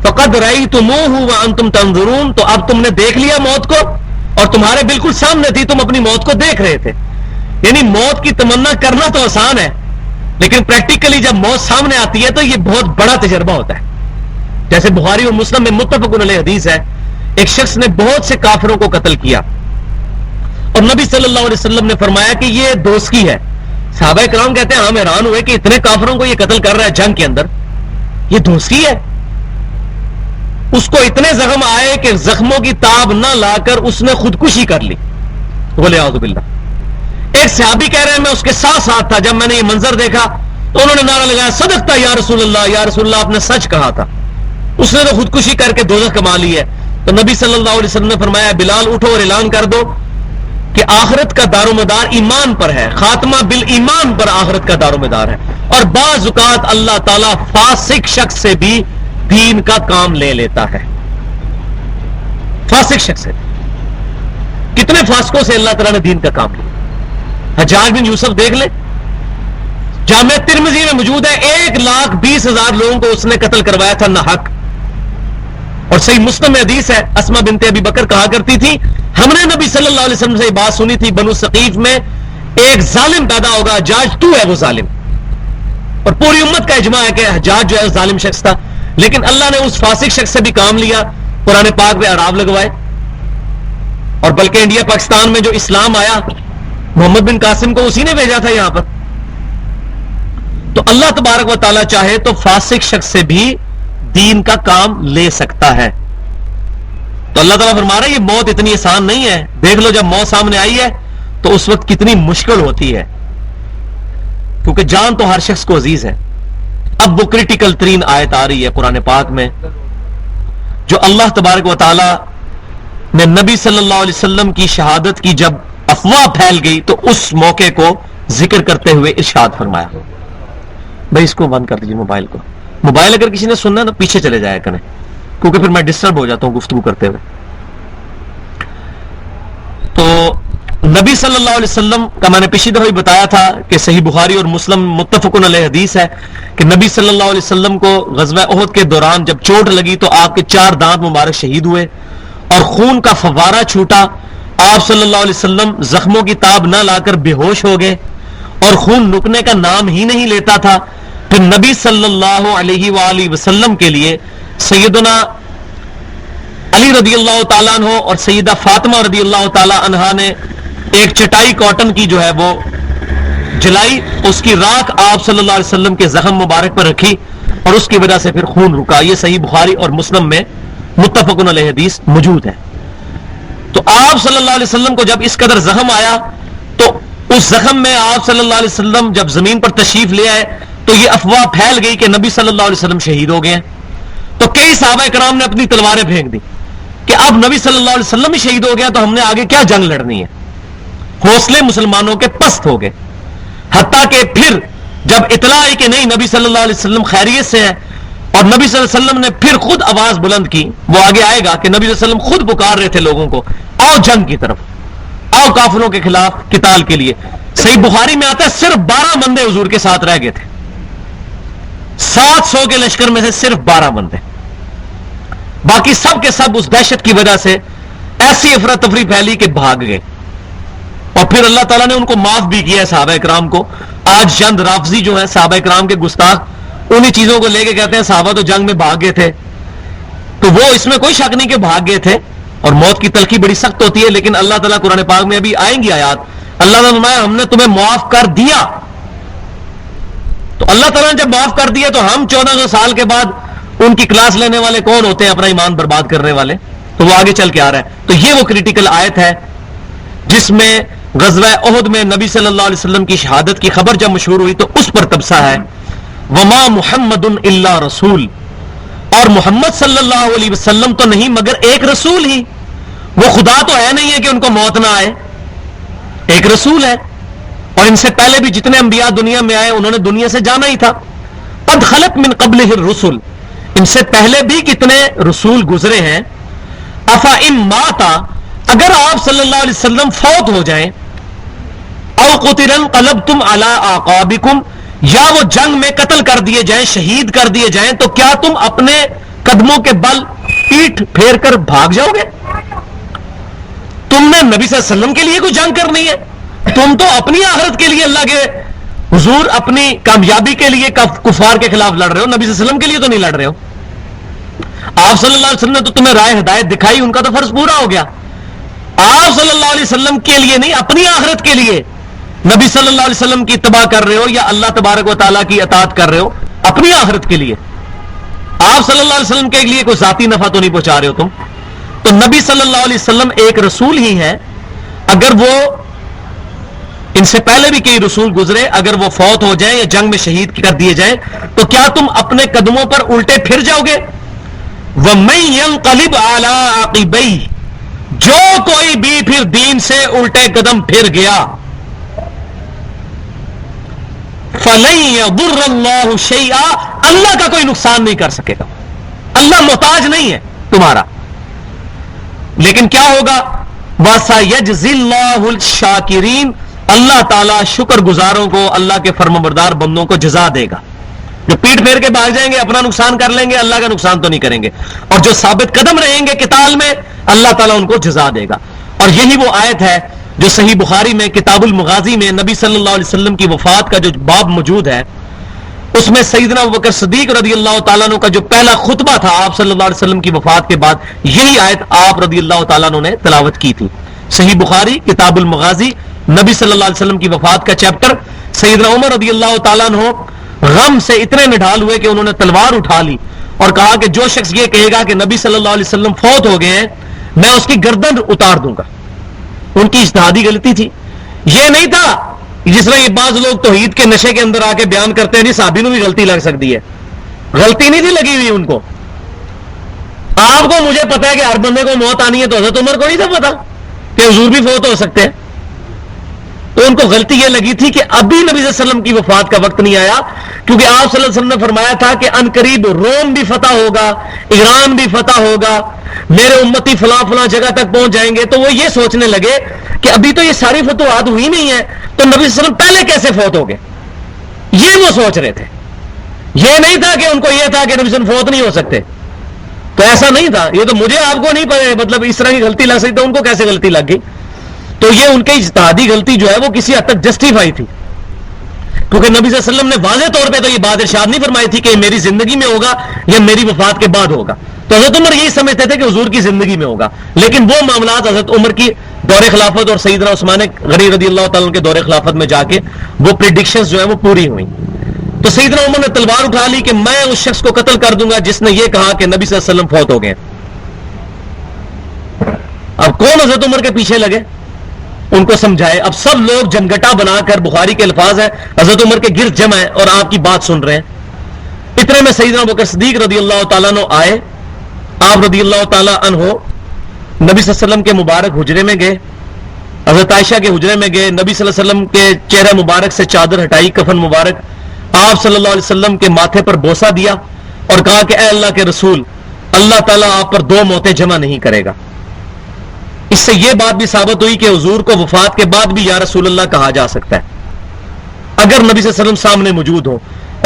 فقد رأیتموہ وانتم تنظرون, تو اب تم نے دیکھ لیا موت کو اور تمہارے بالکل سامنے تھی, تم اپنی موت کو دیکھ رہے تھے. یعنی موت کی تمنا کرنا تو آسان ہے لیکن پریکٹیکلی جب موت سامنے آتی ہے تو یہ بہت بڑا تجربہ ہوتا ہے. جیسے بخاری اور مسلم میں متفق علیہ حدیث ہے, ایک شخص نے بہت سے کافروں کو قتل کیا اور نبی صلی اللہ علیہ وسلم نے فرمایا کہ یہ دوستی ہے. صحابہ کرام کہتے ہیں ہم حیران ہوئے کہ اتنے کافروں کو یہ قتل کر رہا ہے جنگ کے اندر, یہ دوستی ہے. اس کو اتنے زخم آئے کہ زخموں کی تاب نہ لا کر اس نے خودکشی کر لی, والعیاذ باللہ. ایک صحابی کہہ رہے ہیں میں اس کے ساتھ ساتھ تھا، جب میں نے یہ منظر دیکھا تو انہوں نے نعرہ لگایا صدقتا یا رسول اللہ، یا رسول اللہ آپ نے سچ کہا تھا، اس نے تو خودکشی کر کے دوزخ کما لی ہے۔ تو نبی صلی اللہ علیہ وسلم نے فرمایا بلال اٹھو اور اعلان کر دو کہ آخرت کا دار و مدار ایمان پر ہے، خاتمہ بالایمان پر آخرت کا دار و مدار ہے، اور بعض اوقات اللہ تعالیٰ فاسق شخص سے بھی دین کا کام لے لیتا ہے۔ فاسق شخص سے کتنے فاسقوں سے اللہ تعالیٰ نے دین کا کام لیا۔ حجاج بن یوسف دیکھ لیں، جامع ترمذی میں موجود ہے 1,20,000 لوگوں کو اس نے قتل کروایا تھا نہ حق۔ اور صحیح مسلم میں حدیث ہے، اسما بنت ابی بکر کہا کرتی تھی ہم نے نبی صلی اللہ علیہ وسلم سے یہ بات سنی تھی بنو ثقیف میں ایک ظالم پیدا ہوگا، حجاج تو ہے وہ ظالم، اور پوری امت کا اجماع ہے کہ حجاج جو ہے ظالم شخص تھا، لیکن اللہ نے اس فاسق شخص سے بھی کام لیا، قرآن پاک میں اعراب لگوائے، اور بلکہ انڈیا پاکستان میں جو اسلام آیا محمد بن قاسم کو اسی نے بھیجا تھا یہاں پر۔ تو اللہ تبارک و تعالیٰ چاہے تو فاسق شخص سے بھی دین کا کام لے سکتا ہے۔ تو اللہ تعالیٰ فرما رہا ہے یہ موت اتنی آسان نہیں ہے، دیکھ لو جب موت سامنے آئی ہے تو اس وقت کتنی مشکل ہوتی ہے، کیونکہ جان تو ہر شخص کو عزیز ہے۔ اب وہ کرٹیکل ترین آیت آ رہی ہے قرآن پاک میں، جو اللہ تبارک و تعالیٰ نے نبی صلی اللہ علیہ وسلم کی شہادت کی جب افواہ پھیل گئی تو اس موقع کو ذکر کرتے ہوئے ارشاد فرمایا۔ بھائی اس کو بند کر دیجیے موبائل کو، موبائل اگر کسی نے سننا تو پیچھے چلے جایا کریں، کیونکہ پھر میں ڈسٹرب ہو جاتا ہوں گفتگو کرتے ہوئے۔ تو نبی صلی اللہ علیہ وسلم کا میں نے پچھلی دفعہ بھی بتایا تھا کہ صحیح بخاری اور مسلم متفقن علیہ حدیث ہے کہ نبی صلی اللہ علیہ وسلم کو غزوہ احد کے دوران جب چوٹ لگی تو آپ کے 4 دانت مبارک شہید ہوئے اور خون کا فوارہ چھوٹا، آپ صلی اللہ علیہ وسلم زخموں کی تاب نہ لا کر بے ہوش ہو گئے اور خون رکنے کا نام ہی نہیں لیتا تھا۔ پھر نبی صلی اللہ علیہ وآلہ وسلم کے لیے سیدنا علی رضی اللہ تعالیٰ عنہ اور سیدہ فاطمہ رضی اللہ تعالیٰ عنہا نے ایک چٹائی کاٹن کی جو ہے وہ جلائی، اس کی راکھ آپ صلی اللہ علیہ وسلم کے زخم مبارک پر رکھی اور اس کی وجہ سے پھر خون رکا۔ یہ صحیح بخاری اور مسلم میں متفقن علیہ حدیث موجود ہے۔ تو آپ صلی اللہ علیہ وسلم کو جب اس قدر زخم آیا تو اس زخم میں آپ صلی اللہ علیہ وسلم جب زمین پر تشریف لے آئے تو یہ افواہ پھیل گئی کہ نبی صلی اللہ علیہ وسلم شہید ہو گئے ہیں۔ تو کئی صحابہ کرام نے اپنی تلواریں پھینک دی کہ اب نبی صلی اللہ علیہ وسلم ہی شہید ہو گیا تو ہم نے آگے کیا جنگ لڑنی ہے۔ حوصلے مسلمانوں کے پست ہو گئے، حتیٰ کہ پھر جب اطلاع آئی کہ نہیں نبی صلی اللہ علیہ وسلم خیریت سے ہیں اور نبی صلی اللہ علیہ وسلم نے پھر خود آواز بلند کی، وہ آگے آئے گا کہ نبی صلی اللہ علیہ وسلم خود پکار رہے تھے لوگوں کو آؤ جنگ کی طرف، آؤ کافروں کے خلاف قتال کے لیے۔ صحیح بخاری میں آتا ہے صرف 12 بندے حضور کے ساتھ رہ گئے تھے، 700 کے لشکر میں سے صرف 12 بندے، باقی سب کے سب اس دہشت کی وجہ سے ایسی افراتفری پھیلی کہ بھاگ گئے، اور پھر اللہ تعالیٰ نے ان کو معاف بھی کیا ہے صحابہ اکرام کو۔ آج چند رافضی جو ہیں صحابہ اکرام کے گستاخ انہی چیزوں کو لے کے کہتے ہیں صحابہ تو جنگ میں بھاگ گئے تھے، تو وہ اس میں کوئی شک نہیں کہ بھاگ گئے تھے، اور موت کی تلخی بڑی سخت ہوتی ہے، لیکن اللہ تعالیٰ قرآن پاک میں ابھی آئیں گی آیات، اللہ نے فرمایا ہم نے تمہیں معاف کر دیا۔ تو اللہ تعالیٰ نے جب معاف کر دیا تو ہم 1400 سال کے بعد ان کی کلاس لینے والے کون ہوتے ہیں اپنا ایمان برباد کرنے والے؟ تو وہ آگے چل کے آ رہا ہے۔ تو یہ وہ کرٹیکل آیت ہے جس میں غزوہ احد میں نبی صلی اللہ علیہ وسلم کی شہادت کی خبر جب مشہور ہوئی تو اس پر تبصرہ ہے وما محمد الا رسول، اور محمد صلی اللہ علیہ وسلم تو نہیں مگر ایک رسول ہی، وہ خدا تو ہے نہیں ہے کہ ان کو موت نہ آئے، ایک رسول ہے، اور ان سے پہلے بھی جتنے انبیاء دنیا میں آئے انہوں نے دنیا سے جانا ہی تھا۔ قد خلت من قبلہ الرسل، ان سے پہلے بھی کتنے رسول گزرے ہیں۔ افا ان ماتا، اگر آپ صلی اللہ علیہ وسلم فوت ہو جائیں، او قتل انقلبتم علی اعقابکم، یا وہ جنگ میں قتل کر دیے جائیں، شہید کر دیے جائیں، تو کیا تم اپنے قدموں کے بل پیٹھ پھیر کر بھاگ جاؤ گے؟ تم نے نبی صلی اللہ علیہ وسلم کے لیے کوئی جنگ کرنی ہے؟ تم تو اپنی آخرت کے لیے اللہ کے حضور اپنی کامیابی کے لیے کفار کے خلاف لڑ رہے ہو، نبی صلی اللہ علیہ وسلم کے لیے تو نہیں لڑ رہے ہو۔ آپ صلی اللہ علیہ وسلم نے تو تمہیں رائے ہدایت دکھائی، ان کا تو فرض پورا ہو گیا۔ آپ صلی اللہ علیہ وسلم کے لیے نہیں، اپنی آخرت کے لیے نبی صلی اللہ علیہ وسلم کی اتباع کر رہے ہو یا اللہ تبارک و تعالیٰ کی اطاعت کر رہے ہو اپنی آخرت کے لیے۔ آپ صلی اللہ علیہ وسلم کے لیے کوئی ذاتی نفع تو نہیں پہنچا رہے ہو تم۔ تو نبی صلی اللہ علیہ وسلم ایک رسول ہی ہے، اگر وہ ان سے پہلے بھی کئی رسول گزرے، اگر وہ فوت ہو جائیں یا جنگ میں شہید کر دیے جائیں تو کیا تم اپنے قدموں پر الٹے پھر جاؤ گے؟ وَمَن يَنْقَلِبْ عَلَىٰ عَقِبَيْهِ، جو کوئی بھی پھر دین سے الٹے قدم پھر گیا، فَلَن يَضُرَّ اللَّهُ شَيْئًا، اللہ کا کوئی نقصان نہیں کر سکے گا، اللہ محتاج نہیں ہے تمہارا، لیکن کیا ہوگا؟ وَسَيَجْزِي اللَّهُ الشَّاكِرِينَ، اللہ تعالیٰ شکر گزاروں کو، اللہ کے فرمانبردار بندوں کو جزا دے گا۔ جو پیٹ پھیر کے بھاگ جائیں گے، اپنا نقصان کر لیں گے، اللہ کا نقصان تو نہیں کریں گے، اور جو ثابت قدم رہیں گے قتال میں، اللہ تعالیٰ ان کو جزا دے گا۔ اور یہی وہ آیت ہے جو صحیح بخاری میں کتاب المغازی میں نبی صلی اللہ علیہ وسلم کی وفات کا جو باب موجود ہے، اس میں سیدنا ابوبکر صدیق رضی اللہ تعالیٰ عنہ کا جو پہلا خطبہ تھا آپ صلی اللہ علیہ وسلم کی وفات کے بعد، یہی آیت آپ رضی اللہ تعالیٰ عنہ نے تلاوت کی تھی۔ صحیح بخاری کتاب المغازی، نبی صلی اللہ علیہ وسلم کی وفات کا چیپٹر۔ سیدنا عمر رضی اللہ تعالیٰ عنہ غم سے اتنے نڈھال ہوئے کہ انہوں نے تلوار اٹھا لی اور کہا کہ جو شخص یہ کہے گا کہ نبی صلی اللہ علیہ وسلم فوت ہو گئے ہیں، میں اس کی گردن اتار دوں گا۔ ان کی اجتہادی غلطی تھی، یہ نہیں تھا جس طرح یہ بعض لوگ توحید کے نشے کے اندر آ کے بیان کرتے ہیں، جی صحابی نو بھی غلطی لگ سکتی ہے، غلطی نہیں تھی لگی ہوئی ان کو۔ آپ کو مجھے پتا ہے کہ ہر بندے کو موت آنی ہے، تو حضرت عمر کو نہیں تھا پتا کہ حضور بھی فوت ہو سکتے ہیں؟ تو ان کو غلطی یہ لگی تھی کہ ابھی نبی صلی اللہ علیہ وسلم کی وفات کا وقت نہیں آیا، کیونکہ آپ صلی اللہ علیہ وسلم نے فرمایا تھا کہ ان قریب روم بھی فتح ہوگا، ایران بھی فتح ہوگا، میرے امتی فلاں فلاں جگہ تک پہنچ جائیں گے۔ تو وہ یہ سوچنے لگے کہ ابھی تو یہ ساری فتوحات ہوئی نہیں ہے، تو نبی صلی اللہ علیہ وسلم پہلے کیسے فوت ہو گئے؟ یہ وہ سوچ رہے تھے، یہ نہیں تھا کہ ان کو یہ تھا کہ نبی صلی اللہ علیہ وسلم فوت نہیں ہو سکتے۔ تو ایسا نہیں تھا، یہ تو مجھے آپ کو نہیں پتا، مطلب اس طرح کی غلطی لگ سکتی، تو ان کو کیسے غلطی لگ گئی؟ تو یہ ان کی اجتہادی غلطی جو ہے وہ کسی حد تک جسٹیفائی تھی، کیونکہ نبی صلی اللہ علیہ وسلم نے واضح طور پہ تو یہ بات ارشاد نہیں فرمائی تھی کہ یہ میری زندگی میں ہوگا یا میری وفات کے بعد ہوگا۔ تو حضرت عمر یہی سمجھتے تھے کہ حضور کی زندگی میں ہوگا، لیکن وہ معاملات حضرت عمر کی دور خلافت اور سیدنا عثمان غنی رضی اللہ تعالیٰ کے دور خلافت میں جا کے وہ پریڈکشنز جو ہیں وہ پوری ہوئیں۔ تو سیدنا عمر نے تلوار اٹھا لی کہ میں اس شخص کو قتل کر دوں گا جس نے یہ کہا کہ نبی صلی اللہ علیہ وسلم فوت ہو گئے۔ اب کون حضرت عمر کے پیچھے لگے، ان کو سمجھائے۔ اب سب لوگ جمگٹا بنا کر، بخاری کے الفاظ ہیں، حضرت عمر کے گرد جمع ہیں اور آپ کی بات سن رہے ہیں۔ اتنے میں سیدنا ابوبکر صدیق رضی اللہ تعالیٰ عنہ آئے، آپ رضی اللہ تعالیٰ عنہ نبی صلی اللہ علیہ وسلم کے مبارک حجرے میں گئے، حضرت عائشہ کے حجرے میں گئے، نبی صلی اللہ علیہ وسلم کے چہرہ مبارک سے چادر ہٹائی، کفن مبارک، آپ صلی اللہ علیہ وسلم کے ماتھے پر بوسہ دیا اور کہا کہ اے اللہ کے رسول، اللہ تعالیٰ آپ پر دو موتیں جمع نہیں کرے گا۔ اس سے یہ بات بھی ثابت ہوئی کہ حضور کو وفات کے بعد بھی یا رسول اللہ کہا جا سکتا ہے اگر نبی صلی اللہ علیہ وسلم سامنے موجود ہو۔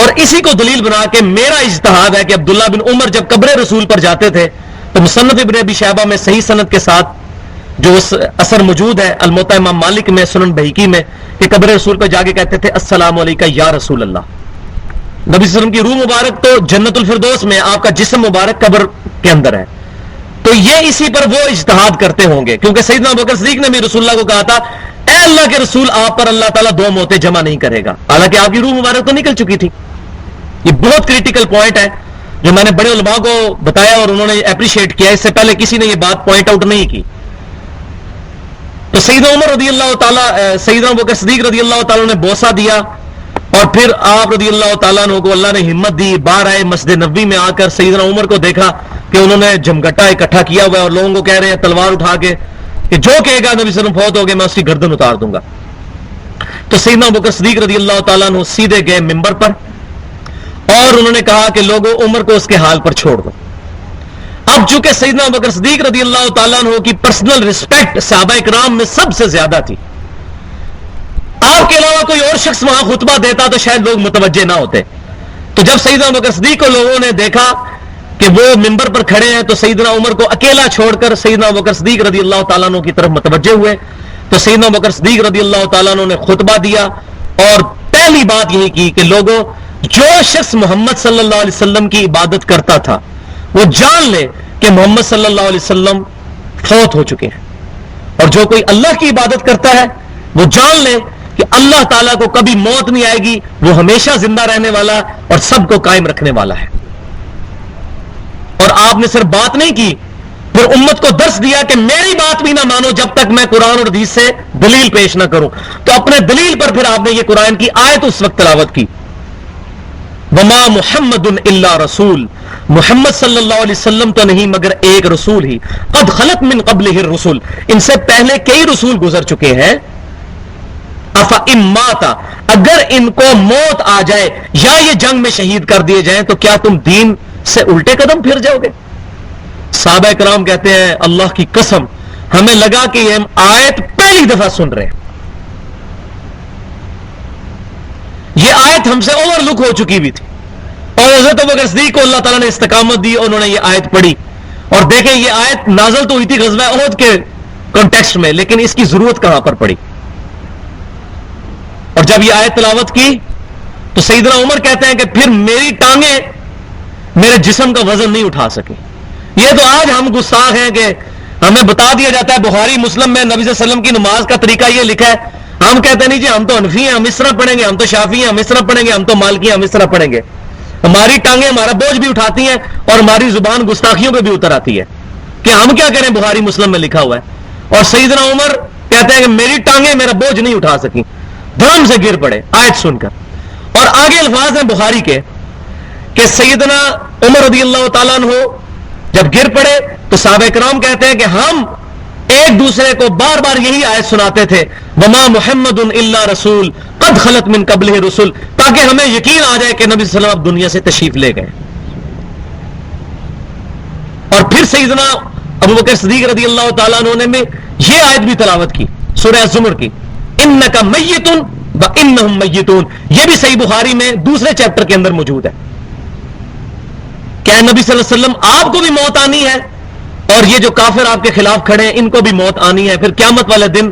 اور اسی کو دلیل بنا کے میرا اجتہاد ہے کہ عبداللہ بن عمر جب قبر رسول پر جاتے تھے تو مصنف ابن ابی شیبہ میں صحیح سند کے ساتھ جو اثر موجود ہے، الموطا امام مالک میں، سنن بہیقی میں، کہ قبر رسول پر جا کے کہتے تھے السلام علیکہ یا رسول اللہ۔ نبی صلی اللہ علیہ وسلم کی روح مبارک تو جنت الفردوس میں، آپ کا جسم مبارک قبر کے اندر ہے۔ تو یہ اسی پر وہ اجتہاد کرتے ہوں گے، کیونکہ سیدنا ابوبکر صدیق نے بھی رسول اللہ کو کہا تھا اے اللہ کے رسول، آپ پر اللہ تعالیٰ دو موتیں جمع نہیں کرے گا، حالانکہ آپ کی روح مبارک تو نکل چکی تھی۔ یہ بہت کریٹیکل پوائنٹ ہے جو میں نے بڑے علماء کو بتایا اور انہوں نے اپریشیٹ کیا، اس سے پہلے کسی نے یہ بات پوائنٹ آؤٹ نہیں کی۔ تو سیدنا عمر رضی اللہ تعالیٰ، سیدنا ابوبکر صدیق رضی اللہ تعالیٰ نے بوسہ دیا، اور پھر آپ رضی اللہ تعالیٰ عنہ کو اللہ نے ہمت دی، باہر آئے مسجد نبوی میں آ کر سیدنا عمر کو دیکھا کہ انہوں نے جمگٹا اکٹھا کیا ہوا ہے اور لوگوں کو کہہ رہے ہیں تلوار اٹھا کے کہ جو کہے گا نبی صلی اللہ علیہ وسلم فوت ہو گئے میں اس کی گردن اتار دوں گا۔ تو سیدنا ابوبکر صدیق رضی اللہ تعالیٰ عنہ سیدھے گئے ممبر پر اور انہوں نے کہا کہ لوگوں عمر کو اس کے حال پر چھوڑ دو۔ اب چونکہ سیدنا ابوبکر صدیق رضی اللہ تعالیٰ عنہ کی پرسنل رسپیکٹ صحابہ کرام میں سب سے زیادہ تھی، آپ کے علاوہ کوئی اور شخص وہاں خطبہ دیتا تو شاید لوگ متوجہ نہ ہوتے۔ تو جب سیدنا ابوبکر صدیق کو لوگوں نے دیکھا کہ وہ ممبر پر کھڑے ہیں تو سیدنا عمر کو اکیلا چھوڑ کر سیدنا ابوبکر صدیق رضی اللہ تعالیٰ عنہ کی طرف متوجہ ہوئے۔ تو سیدنا ابوبکر صدیق رضی اللہ تعالیٰ عنہ نے خطبہ دیا اور پہلی بات یہی کی کہ لوگوں، جو شخص محمد صلی اللہ علیہ وسلم کی عبادت کرتا تھا وہ جان لے کہ محمد صلی اللہ علیہ وسلم فوت ہو چکے ہیں، اور جو کوئی اللہ کی عبادت کرتا ہے وہ جان لے کہ اللہ تعالیٰ کو کبھی موت نہیں آئے گی، وہ ہمیشہ زندہ رہنے والا اور سب کو قائم رکھنے والا ہے۔ اور آپ نے صرف بات نہیں کی پھر امت کو درس دیا کہ میری بات بھی نہ مانو جب تک میں قرآن اور حدیث سے دلیل پیش نہ کروں. تو اپنے دلیل پر پھر آپ نے یہ قرآن کی آیت اس وقت تلاوت کی, وما محمد الا رسول, محمد صلی اللہ علیہ وسلم تو نہیں مگر ایک رسول ہی, قد خلت من قبلہ الرسل, ان سے پہلے کئی رسول گزر چکے ہیں, افإن مات, اگر ان کو موت آ جائے یا یہ جنگ میں شہید کر دیے جائیں تو کیا تم دین سے الٹے قدم پھر جاؤ گے؟ صحابہ کرام کہتے ہیں اللہ کی قسم ہمیں لگا کہ یہ ہم آیت پہلی دفعہ سن رہے ہیں, یہ آیت ہم سے اوور لک ہو چکی بھی تھی, اور حضرت ابوبکر صدیق کو اللہ تعالیٰ نے استقامت دی, انہوں نے یہ آیت پڑھی, اور دیکھیں یہ آیت نازل تو ہوئی تھی غزوہ احد کے کانٹیکسٹ میں, لیکن اس کی ضرورت کہاں پر پڑی. اور جب یہ آیت تلاوت کی تو سیدنا عمر کہتے ہیں کہ پھر میری ٹانگیں میرے جسم کا وزن نہیں اٹھا سکے. یہ تو آج ہم گستاخ ہیں کہ ہمیں بتا دیا جاتا ہے بخاری مسلم میں نبی صلی اللہ علیہ وسلم کی نماز کا طریقہ یہ لکھا ہے, ہم کہتے ہیں نہیں جی ہم تو حنفی ہیں ہم اس طرح پڑھیں گے, ہم تو شافعی ہیں ہم اس طرح پڑھیں گے, ہم تو مالکی ہیں ہم اس طرح پڑھیں گے. ہماری ٹانگیں ہمارا بوجھ بھی اٹھاتی ہیں اور ہماری زبان گستاخیوں پہ بھی اتر آتی ہے کہ ہم کیا کریں, بخاری مسلم میں لکھا ہوا ہے. اور سیدنا عمر کہتے ہیں کہ میری ٹانگیں میرا بوجھ نہیں اٹھا سکی, دھڑام سے گر پڑے آیت سن کر. اور آگے الفاظ ہیں بخاری کے کہ سیدنا عمر رضی اللہ تعالیٰ عنہ جب گر پڑے تو صحابہ کرام کہتے ہیں کہ ہم ایک دوسرے کو بار بار یہی آیت سناتے تھے, وما محمد الا رسول قد خلت من قبلہ رسل, تاکہ ہمیں یقین آ جائے کہ نبی صلی اللہ علیہ وسلم اب دنیا سے تشریف لے گئے. اور پھر سیدنا ابوبکر صدیق رضی اللہ تعالیٰ عنہ نے یہ آیت بھی تلاوت کی سورہ الزمر کی, انک میت وانہم میتون, یہ بھی صحیح بخاری میں دوسرے چیپٹر کے اندر موجود ہے. کیا نبی صلی اللہ علیہ وسلم آپ کو بھی موت آنی ہے, اور یہ جو کافر آپ کے خلاف کھڑے ہیں ان کو بھی موت آنی ہے, پھر قیامت والے دن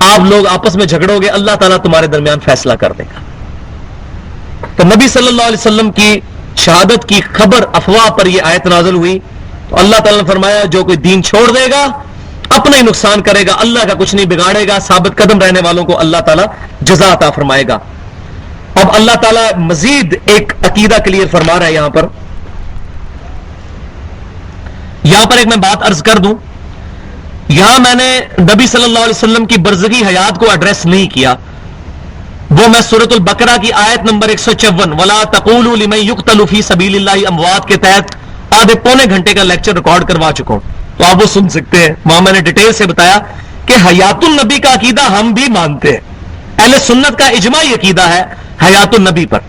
آپ لوگ آپس میں جھگڑو گے, اللہ تعالیٰ تمہارے درمیان فیصلہ کر دے گا. تو نبی صلی اللہ علیہ وسلم کی شہادت کی خبر افواہ پر یہ آیت نازل ہوئی, تو اللہ تعالیٰ نے فرمایا جو کوئی دین چھوڑ دے گا اپنا ہی نقصان کرے گا, اللہ کا کچھ نہیں بگاڑے گا, ثابت قدم رہنے والوں کو اللہ تعالیٰ جزا عطا فرمائے گا. اب اللہ تعالیٰ مزید ایک عقیدہ کلیئر فرما رہا ہے یہاں پر ایک میں بات عرض کر دوں, یہاں میں نے نبی صلی اللہ علیہ وسلم کی برزخی حیات کو ایڈریس نہیں کیا, وہ میں سورۃ البقرہ کی آیت نمبر 154 ولا تقولوا لمن يقتل في سبيل الله اموات کے تحت آدھے پونے گھنٹے کا لیکچر ریکارڈ کروا چکا ہوں, تو آپ وہ سن سکتے ہیں. وہاں میں نے ڈیٹیل سے بتایا کہ حیات النبی کا عقیدہ ہم بھی مانتے ہیں, اہل سنت کا اجماعی عقیدہ ہے حیات النبی پر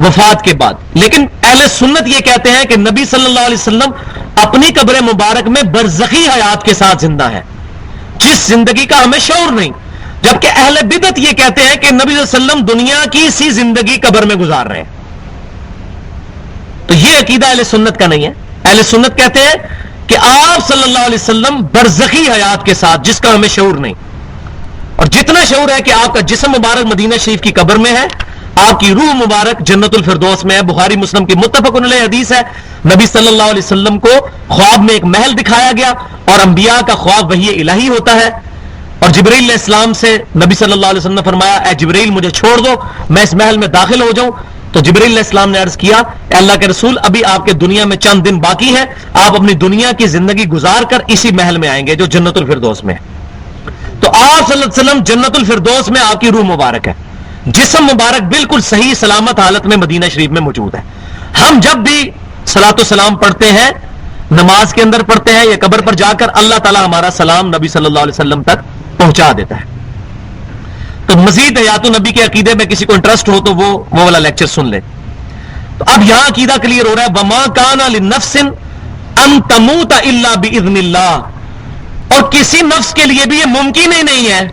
وفات کے بعد, لیکن اہل سنت یہ کہتے ہیں کہ نبی صلی اللہ علیہ وسلم اپنی قبر مبارک میں برزخی حیات کے ساتھ زندہ ہے, جس زندگی کا ہمیں شعور نہیں. جبکہ اہل بدعت یہ کہتے ہیں کہ نبی صلی اللہ علیہ وسلم دنیا کی سی زندگی قبر میں گزار رہے ہیں. تو یہ عقیدہ اہل سنت کا نہیں ہے. اہل سنت کہتے ہیں کہ آپ صلی اللہ علیہ وسلم برزخی حیات کے ساتھ, جس کا ہمیں شعور نہیں, اور جتنا شعور ہے کہ آپ کا جسم مبارک مدینہ شریف کی قبر میں ہے, آپ کی روح مبارک جنت الفردوس میں ہے. بخاری مسلم کی متفق علیہ حدیث ہے, نبی صلی اللہ علیہ وسلم کو خواب میں ایک محل دکھایا گیا, اور انبیاء کا خواب وحی الہی ہوتا ہے, اور جبرائیل علیہ السلام سے نبی صلی اللہ علیہ وسلم نے فرمایا اے جبرائیل مجھے چھوڑ دو میں اس محل میں داخل ہو جاؤں. تو جبرائیل علیہ السلام نے عرض کیا اے اللہ کے رسول ابھی آپ کے دنیا میں چند دن باقی ہیں, آپ اپنی دنیا کی زندگی گزار کر اسی محل میں آئیں گے جو جنت الفردوس میں ہے. تو آپ صلی اللہ علیہ وسلم جنت الفردوس میں آپ کی روح مبارک ہے, جسم مبارک بالکل صحیح سلامت حالت میں مدینہ شریف میں موجود ہے. ہم جب بھی صلاۃ و سلام پڑھتے ہیں نماز کے اندر پڑھتے ہیں یا قبر پر جا کر, اللہ تعالیٰ ہمارا سلام نبی صلی اللہ علیہ وسلم تک پہنچا دیتا ہے. تو مزید حیات النبی کے عقیدے میں کسی کو انٹرسٹ ہو تو وہ والا لیکچر سن لے. تو اب یہاں عقیدہ کلیئر ہو رہا ہے, وما کان لنفس ان تموت الا باذن اللہ, اور کسی نفس کے لیے بھی یہ ممکن ہی نہیں ہے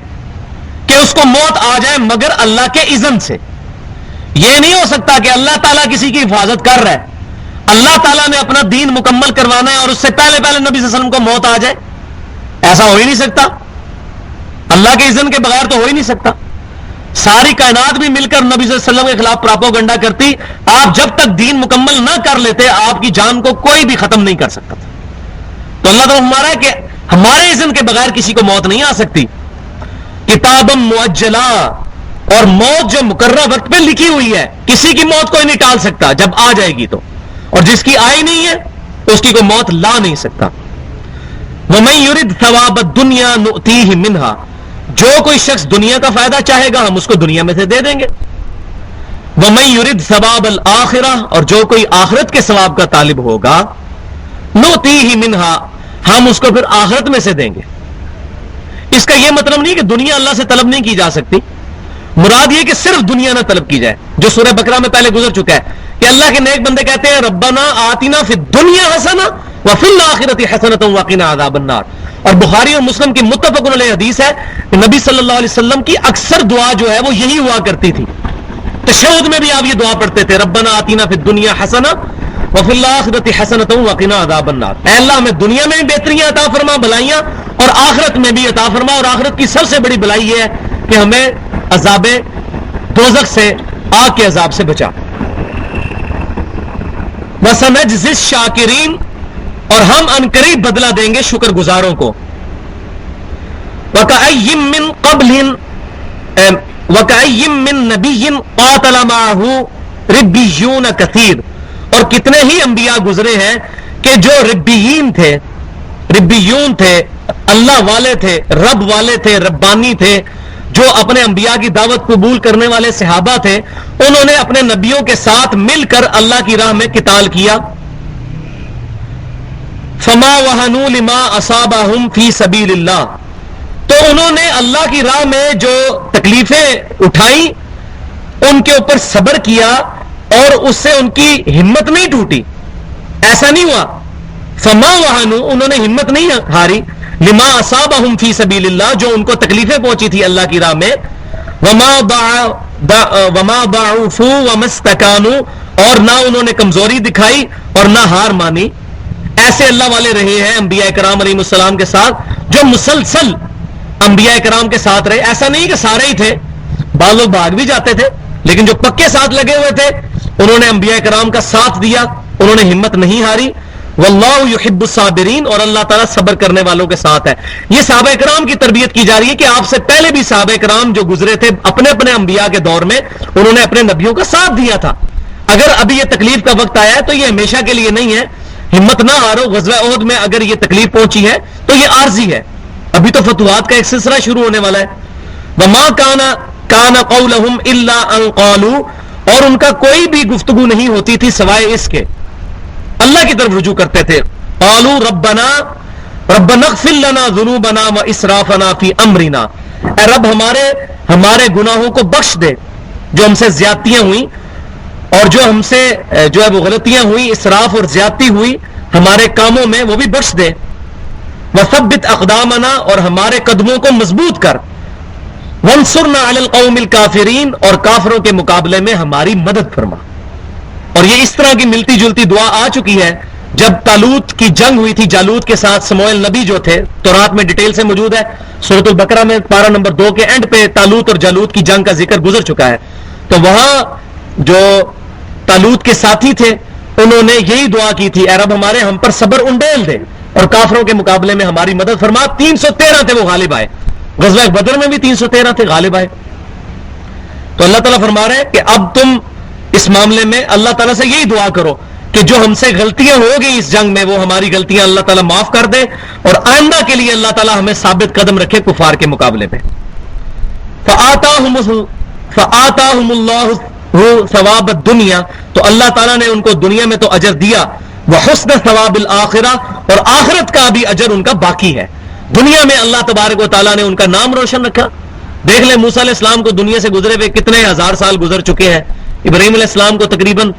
کہ اس کو موت آ جائے مگر اللہ کے اذن سے. یہ نہیں ہو سکتا کہ اللہ تعالیٰ کسی کی حفاظت کر رہا ہے, اللہ تعالیٰ نے اپنا دین مکمل کروانا ہے اور اس سے پہلے پہلے نبی صلی اللہ علیہ وسلم کو موت آ جائے, ایسا ہو ہی نہیں سکتا. اللہ کے اذن کے بغیر تو ہو ہی نہیں سکتا. ساری کائنات بھی مل کر نبی صلی اللہ علیہ وسلم کے خلاف پراپوگنڈا کرتی, آپ جب تک دین مکمل نہ کر لیتے آپ کی جان کو کوئی بھی ختم نہیں کر سکتا تھا. تو اللہ تعالیٰ ہمارا ہے کہ ہمارے اذن کے بغیر کسی کو موت نہیں آ سکتی. کتابم مؤجلہ, اور موت جو مقررہ وقت پہ لکھی ہوئی ہے, کسی کی موت کوئی نہیں ٹال سکتا جب آ جائے گی تو, اور جس کی آئی نہیں ہے اس کی کوئی موت لا نہیں سکتا. وَمَن يُرِدْ ثَوَابَ الدُّنْيَا نُؤْتِيهِ مِنْهَا، جو کوئی شخص دنیا کا فائدہ چاہے گا ہم اس کو دنیا میں سے دے دیں گے. وَمَن يُرِدْ ثَوَابَ الْآخِرَةِ، اور جو کوئی آخرت کے ثواب کا طالب ہوگا نُؤْتِيهِ مِنْهَا، ہم اس کو پھر آخرت میں سے دیں گے. اس کا یہ مطلب نہیں کہ دنیا اللہ سے طلب نہیں کی جا سکتی، مراد یہ کہ صرف دنیا نہ طلب کی جائے، جو سورہ بقرہ میں پہلے گزر چکا ہے کہ اللہ کے نیک بندے کہتے ہیں ربنا آتنا فی الدنیا حسنہ وفی الآخرۃ حسنۃ وقنا عذاب النار. اور بخاری اور مسلم کی متفق علیہ حدیث ہے کہ نبی صلی اللہ علیہ وسلم کی اکثر دعا جو ہے وہ یہی ہوا کرتی تھی. تشہد میں بھی آپ یہ دعا پڑھتے تھے ربنا آتنا فی الدنیا حسنہ وفی الآخرۃ حسنۃ وقنا عذاب النار. اے اللہ ہمیں دنیا میں بھی بہتریاں عطا فرما، بھلائیاں، اور آخرت میں بھی عطا فرما. اور آخرت کی سب سے بڑی بھلائی یہ ہے کہ ہمیں عذاب دوزخ سے، آگ کے عذاب سے بچا. وَسَنَجْزِي الشَّاكِرِينَ، اور ہم انقریب بدلہ دیں گے شکر گزاروں کو. وَكَأَيٍّ مِّن قَبْلٍ وَكَأَيٍّ مِّن نَبِيٍّ قَاتَلَ مَعَهُ رِبِّيُّونَ كَثِيرٌ، اور کتنے ہی انبیاء گزرے ہیں کہ جو ربیین تھے، ربیون تھے، اللہ والے تھے، رب والے تھے، ربانی تھے، جو اپنے انبیاء کی دعوت قبول کرنے والے صحابہ تھے، انہوں نے اپنے نبیوں کے ساتھ مل کر اللہ کی راہ میں قتال کیا. فما وہنوا لما اصابہم فی سبیل اللہ، تو انہوں نے اللہ کی راہ میں جو تکلیفیں اٹھائیں ان کے اوپر صبر کیا اور اس سے ان کی ہمت نہیں ٹوٹی. ایسا نہیں ہوا فما وہنوا، انہوں نے ہمت نہیں ہاری، لما اصابہم فی سبیل اللہ، جو ان کو تکلیفیں پہنچی تھی اللہ کی راہ میں. وما ضعفوا وما استکانوا، اور نہ انہوں نے کمزوری دکھائی اور نہ ہار مانی. ایسے اللہ والے رہے ہیں انبیاء کرام علیہ السلام کے ساتھ، جو مسلسل انبیاء کرام کے ساتھ رہے. ایسا نہیں کہ سارے ہی تھے، بعض لوگ بھاگ بھی جاتے تھے، لیکن جو پکے ساتھ لگے ہوئے تھے انہوں نے انبیاء کرام کا ساتھ دیا، انہوں نے ہمت نہیں ہاری. واللہ یحب الصابرین، اور اللہ تعالیٰ صبر کرنے والوں کے ساتھ ہے. یہ صحابہ کرام کی تربیت کی جا رہی ہے کہ آپ سے پہلے بھی صحابہ کرام جو گزرے تھے اپنے اپنے انبیاء کے دور میں انہوں نے اپنے نبیوں کا ساتھ دیا تھا. اگر ابھی یہ تکلیف کا وقت آیا ہے تو یہ ہمیشہ کے لیے نہیں ہے، ہمت نہ ہارو. غزوہ احد میں اگر یہ تکلیف پہنچی ہے تو یہ عارضی ہے، ابھی تو فتوحات کا ایک سلسلہ شروع ہونے والا ہے. وما کان قولہم الا ان قالوا، اور ان کا کوئی بھی گفتگو نہیں ہوتی تھی سوائے اس کے اللہ کی طرف رجوع کرتے تھے. قالوا ربنا اغفر لنا ذنوبنا واسرافنا فی امرنا، اے رب ہمارے گناہوں کو بخش دے، جو ہم سے زیادتیاں ہوئیں اور جو ہم سے جو ہے وہ غلطیاں ہوئی، اسراف اور زیادتی ہوئی ہمارے کاموں میں، وہ بھی بخش دے. وثبت اقدامنا، اور ہمارے قدموں کو مضبوط کر. وانصرنا علی القوم الکافرین، اور کافروں کے مقابلے میں ہماری مدد فرما. اور یہ اس طرح کی ملتی جلتی دعا آ چکی ہے جب طالوت کی جنگ ہوئی تھی جالوت کے ساتھ. سموئیل نبی جو تھے تورات میں ڈیٹیل سے موجود ہے، سورۃ البقرہ میں پارہ نمبر 2 کے اینڈ پہ طالوت اور جالوت کی جنگ کا ذکر گزر چکا ہے. تو وہاں جو طالوت کے ساتھی تھے انہوں نے یہی دعا کی تھی، اے رب ہم پر صبر انڈیل دے اور کافروں کے مقابلے میں ہماری مدد فرما. 313 تھے وہ غالب آئے، غزوہ بدر میں بھی 313 تھے غالب آئے. تو اللہ تعالیٰ فرما رہے ہیں کہ اب تم اس معاملے میں اللہ تعالیٰ سے یہی دعا کرو کہ جو ہم سے غلطیاں ہو گئی اس جنگ میں وہ ہماری غلطیاں اللہ تعالیٰ معاف کر دے، اور آئندہ کے لیے اللہ تعالیٰ ہمیں ثابت قدم رکھے کفار کے مقابلے میں. فآتاہم اللہ ثواب الدنیا، تو اللہ تعالیٰ نے ان کو دنیا میں تو اجر دیا، وحسن ثواب الآخرہ، اور آخرت کا بھی اجر ان کا باقی ہے. دنیا میں اللہ تبارک و تعالیٰ نے ان کا نام روشن رکھا. دیکھ لیں موسیٰ علیہ السلام کو دنیا سے گزرے ہوئے کتنے ہزار سال گزر چکے ہیں. ابراہیم علیہ السلام کو تقریباً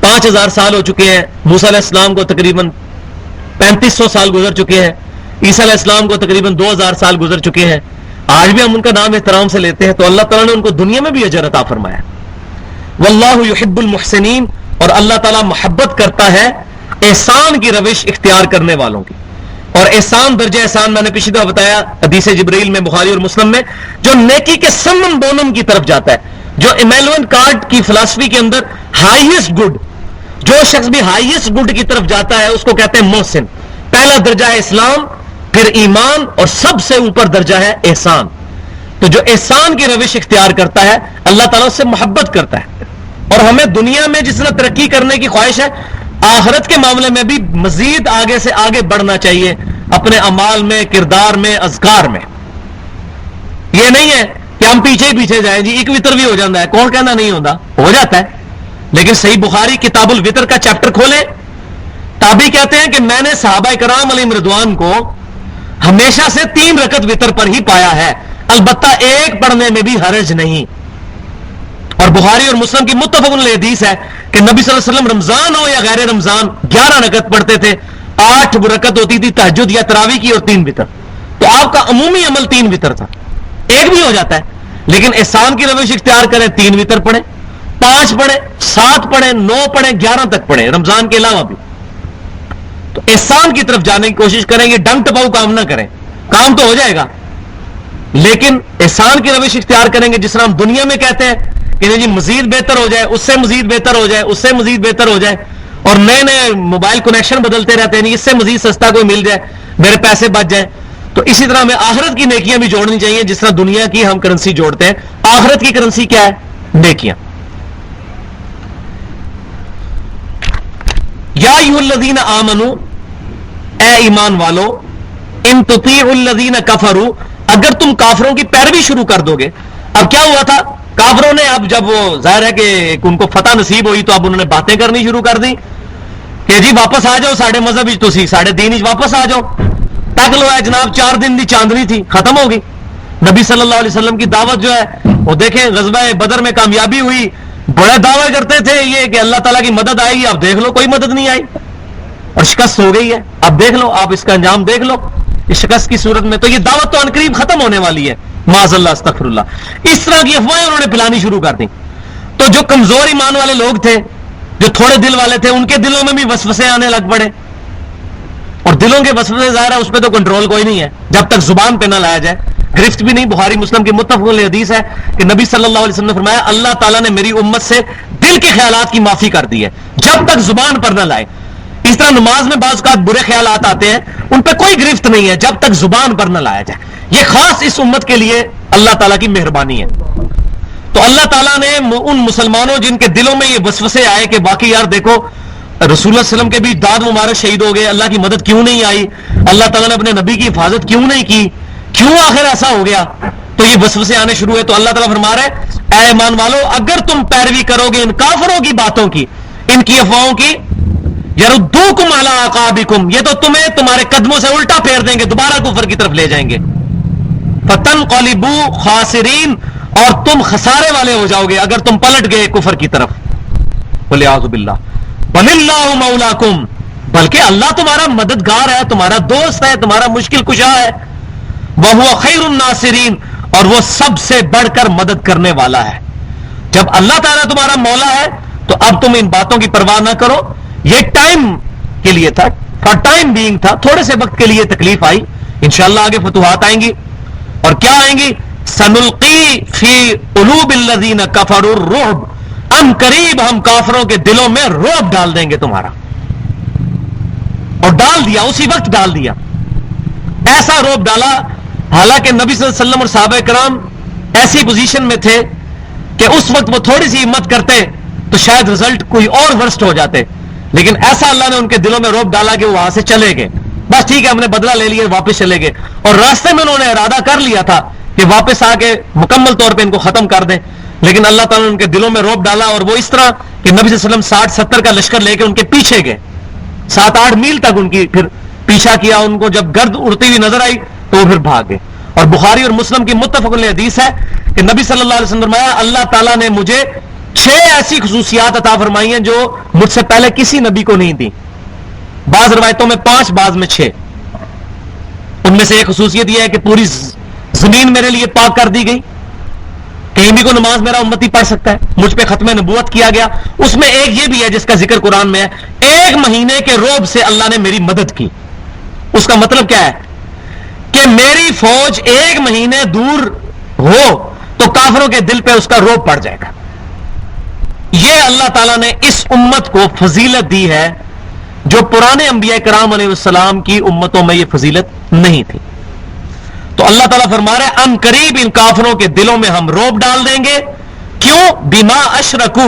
5000 سال ہو چکے ہیں، موسیٰ علیہ السلام کو تقریباً 3500 سال گزر چکے ہیں، عیسیٰ علیہ السلام کو تقریباً 2000 سال گزر چکے ہیں. آج بھی ہم ان کا نام احترام سے لیتے ہیں. تو اللہ تعالیٰ نے ان کو دنیا میں بھی اجر عطا فرمایا. واللہ یحب المحسنین، اور اللہ تعالیٰ محبت کرتا ہے احسان کی روش اختیار کرنے والوں کی. اور احسان درجہ احسان میں نے پچھلی دفعہ بتایا حدیث جبرائیل میں بخاری اور مسلم میں، جو نیکی کے سمم بونم کی طرف جاتا ہے، جو ایمیلون کارٹ کی فلسفی کے اندر ہائیسٹ گڈ، جو شخص بھی ہائیسٹ گڈ کی طرف جاتا ہے اس کو کہتے ہیں محسن. پہلا درجہ ہے اسلام، پھر ایمان، اور سب سے اوپر درجہ ہے احسان. تو جو احسان کی روش اختیار کرتا ہے اللہ تعالیٰ اس سے محبت کرتا ہے. اور ہمیں دنیا میں جس طرح ترقی کرنے کی خواہش ہے، آخرت کے معاملے میں بھی مزید آگے سے آگے بڑھنا چاہیے. اپنے اعمال میں، کردار میں، اذکار میں. یہ نہیں ہے کہ ہم پیچھے ہی پیچھے جائیں جی ایک وطر بھی ہو جاتا ہے، کون کہنا نہیں ہوتا، ہو جاتا ہے. لیکن صحیح بخاری کتاب الوطر کا چیپٹر کھولیں، تابعی کہتے ہیں کہ میں نے صحابہ کرام علیہم رضوان کو ہمیشہ سے 3 رکعت وطر پر ہی پایا ہے، البتہ ایک پڑھنے میں بھی حرج نہیں. اور بخاری اور مسلم کی متفق علیہ حدیث ہے کہ نبی صلی اللہ علیہ وسلم رمضان ہو یا غیر رمضان 11 رکعت پڑھتے تھے. 8 رکعت ہوتی تھی تہجد یا تراویح کی اور 3 وطر. تو آپ کا عمومی عمل 3 وطر تھا، ایک بھی ہو جاتا ہے. لیکن احسان کی روش اختیار کریں، 3 وطر پڑھیں، 5 پڑھیں، 7 پڑھیں، 9 پڑھیں، 11 تک پڑھیں، رمضان کے علاوہ بھی. تو احسان کی طرف جانے کی کوشش کریں، یہ ڈنگ ٹپاؤ کام نہ کریں. کام تو ہو جائے گا لیکن احسان کی روش اختیار کریں گے جس طرح ہم دنیا میں کہتے ہیں کہ جی مزید بہتر ہو جائے، اس سے مزید بہتر ہو جائے، اس سے مزید بہتر ہو جائے، اور نئے نئے موبائل کنیکشن بدلتے رہتے ہیں، اس سے مزید سستا کوئی مل جائے، میرے پیسے بچ جائیں. تو اسی طرح ہمیں آخرت کی نیکیاں بھی جوڑنی چاہیے جس طرح دنیا کی ہم کرنسی جوڑتے ہیں. آخرت کی کرنسی کیا ہے؟ نیکیاں. یا ایھا الذین آمنوا، اے ایمان والو، ان تطیعوا الذین کفروا، اگر تم کافروں کی پیروی شروع کر دو گے. اب کیا ہوا تھا؟ کافروں نے اب جب وہ ظاہر ہے کہ ان کو فتح نصیب ہوئی تو اب انہوں نے باتیں کرنی شروع کر دی کہ جی واپس آ جاؤ ساڈے مذہب وچ، تسی ساڈے دین وچ واپس آ جاؤ. تک لو ہے جناب 4 دن دی چاندنی تھی، ختم ہو گئی. نبی صلی اللہ علیہ وسلم کی دعوت جو ہے وہ دیکھیں غزوہ بدر میں کامیابی ہوئی. بڑے دعوے کرتے تھے یہ کہ اللہ تعالیٰ کی مدد آئے گی، اب دیکھ لو کوئی مدد نہیں آئی اور شکست ہو گئی ہے. اب دیکھ لو، آپ اس کا انجام دیکھ لو اس شکست کی صورت میں. تو یہ دعوت تو عنقریب ختم ہونے والی ہے، معاذ اللہ استغفر اللہ. اس طرح کی افواہیں انہوں نے پھیلانی شروع کر دی. تو جو کمزور ایمان والے لوگ تھے، جو تھوڑے دل والے تھے، ان کے دلوں میں بھی وسوسے آنے لگ پڑے. اور دلوں کے وسوسے ظاہر ہے اس پہ تو کنٹرول کوئی نہیں ہے جب تک زبان پہ نہ لایا جائے. گرفت بھی نہیں. بخاری مسلم کی متفق علیہ حدیث ہے کہ نبی صلی اللہ علیہ وسلم نے فرمایا اللہ تعالیٰ نے میری امت سے دل کے خیالات کی معافی کر دی ہے جب تک زبان پر نہ لائے. اس طرح نماز میں بعض اوقات برے خیالات آتے ہیں، ان پہ کوئی گرفت نہیں ہے جب تک زبان پر نہ لایا جائے. یہ خاص اس امت کے لیے اللہ تعالیٰ کی مہربانی ہے. تو اللہ تعالیٰ نے ان مسلمانوں جن کے دلوں میں یہ وسوسے آئے کہ باقی یار دیکھو رسول اللہ صلی اللہ علیہ وسلم کے بھی داد مبارک شہید ہو گئے، اللہ کی مدد کیوں نہیں آئی، اللہ تعالیٰ نے اپنے نبی کی حفاظت کیوں نہیں کی، کیوں آخر ایسا ہو گیا، تو یہ وسوسے آنے شروع ہوئے. تو اللہ تعالیٰ فرما رہا ہے اے ایمان والو اگر تم پیروی کرو گے ان کافروں کی باتوں کی، ان کی افواہوں کی، یردوکم علی اعقابکم، یہ تو تمہیں تمہارے قدموں سے الٹا پھیر دیں گے، دوبارہ کفر کی طرف لے جائیں گے. فتنقلبوا خاسرین، اور تم خسارے والے ہو جاؤ گے اگر تم پلٹ گئے کفر کی طرف. والیاذ باللہ. بل اللہ مولاکم، بلکہ اللہ تمہارا مددگار ہے، تمہارا دوست ہے، تمہارا مشکل کشا ہے. وہو خیر الناصرین، اور وہ سب سے بڑھ کر مدد کرنے والا ہے. جب اللہ تعالیٰ تمہارا مولا ہے تو اب تم ان باتوں کی پرواہ نہ کرو. یہ ٹائم کے لیے تھا، فار ٹائم بینگ تھا، تھوڑے سے وقت کے لیے تکلیف آئی. انشاءاللہ آگے فتوحات آئیں گی. اور کیا آئیں گی؟ سنلقی فی قلوب الذین کفروا الرعب، ان قریب ہم کافروں کے دلوں میں رعب ڈال دیں گے تمہارا. اور ڈال دیا، اسی وقت ڈال دیا، ایسا رعب ڈالا. حالانکہ نبی صلی اللہ علیہ وسلم اور صحابہ کرام ایسی پوزیشن میں تھے کہ اس وقت وہ تھوڑی سی ہمت کرتے تو شاید رزلٹ کوئی اور ورسٹ ہو جاتے، لیکن ایسا اللہ نے ان کے دلوں میں رعب ڈالا کہ وہ وہاں سے چلے گئے. بس ٹھیک ہے ہم نے بدلہ لے لیا، واپس چلے گئے. اور راستے میں انہوں نے ارادہ کر لیا تھا کہ واپس آ کے مکمل طور پہ ان کو ختم کر دیں، لیکن اللہ تعالیٰ نے ان کے دلوں میں رعب ڈالا. اور وہ اس طرح کہ نبی صلی اللہ علیہ وسلم 60-70 کا لشکر لے کے ان کے پیچھے گئے، 7-8 میل تک ان کی پھر پیچھا کیا. ان کو جب گرد اڑتی ہوئی نظر آئی تو وہ پھر بھاگ گئے. اور بخاری اور مسلم کی متفق علیہ حدیث ہے کہ نبی صلی اللہ علیہ وسلم نے فرمایا اللہ تعالیٰ نے مجھے 6 ایسی خصوصیات عطا فرمائی ہیں جو مجھ سے پہلے کسی نبی کو نہیں دی. بعض روایتوں میں 5، بعض میں 6. ان میں سے ایک خصوصیت یہ ہے کہ پوری زمین میرے لیے پاک کر دی گئی، کہیں بھی کو نماز میرا امتی پڑھ سکتا ہے، مجھ پہ ختم نبوت کیا گیا. اس میں ایک یہ بھی ہے جس کا ذکر قرآن میں ہے، 1 مہینے کے رعب سے اللہ نے میری مدد کی. اس کا مطلب کیا ہے کہ میری فوج 1 مہینے دور ہو تو کافروں کے دل پہ اس کا رعب پڑ جائے گا. یہ اللہ تعالیٰ نے اس امت کو فضیلت دی ہے جو پرانے انبیاء کرام علیہ السلام کی امتوں میں یہ فضیلت نہیں تھی. تو اللہ تعالیٰ فرما رہے ہیں ان قریب ان کافروں کے دلوں میں ہم رعب ڈال دیں گے. کیوں؟ بما اشرکو،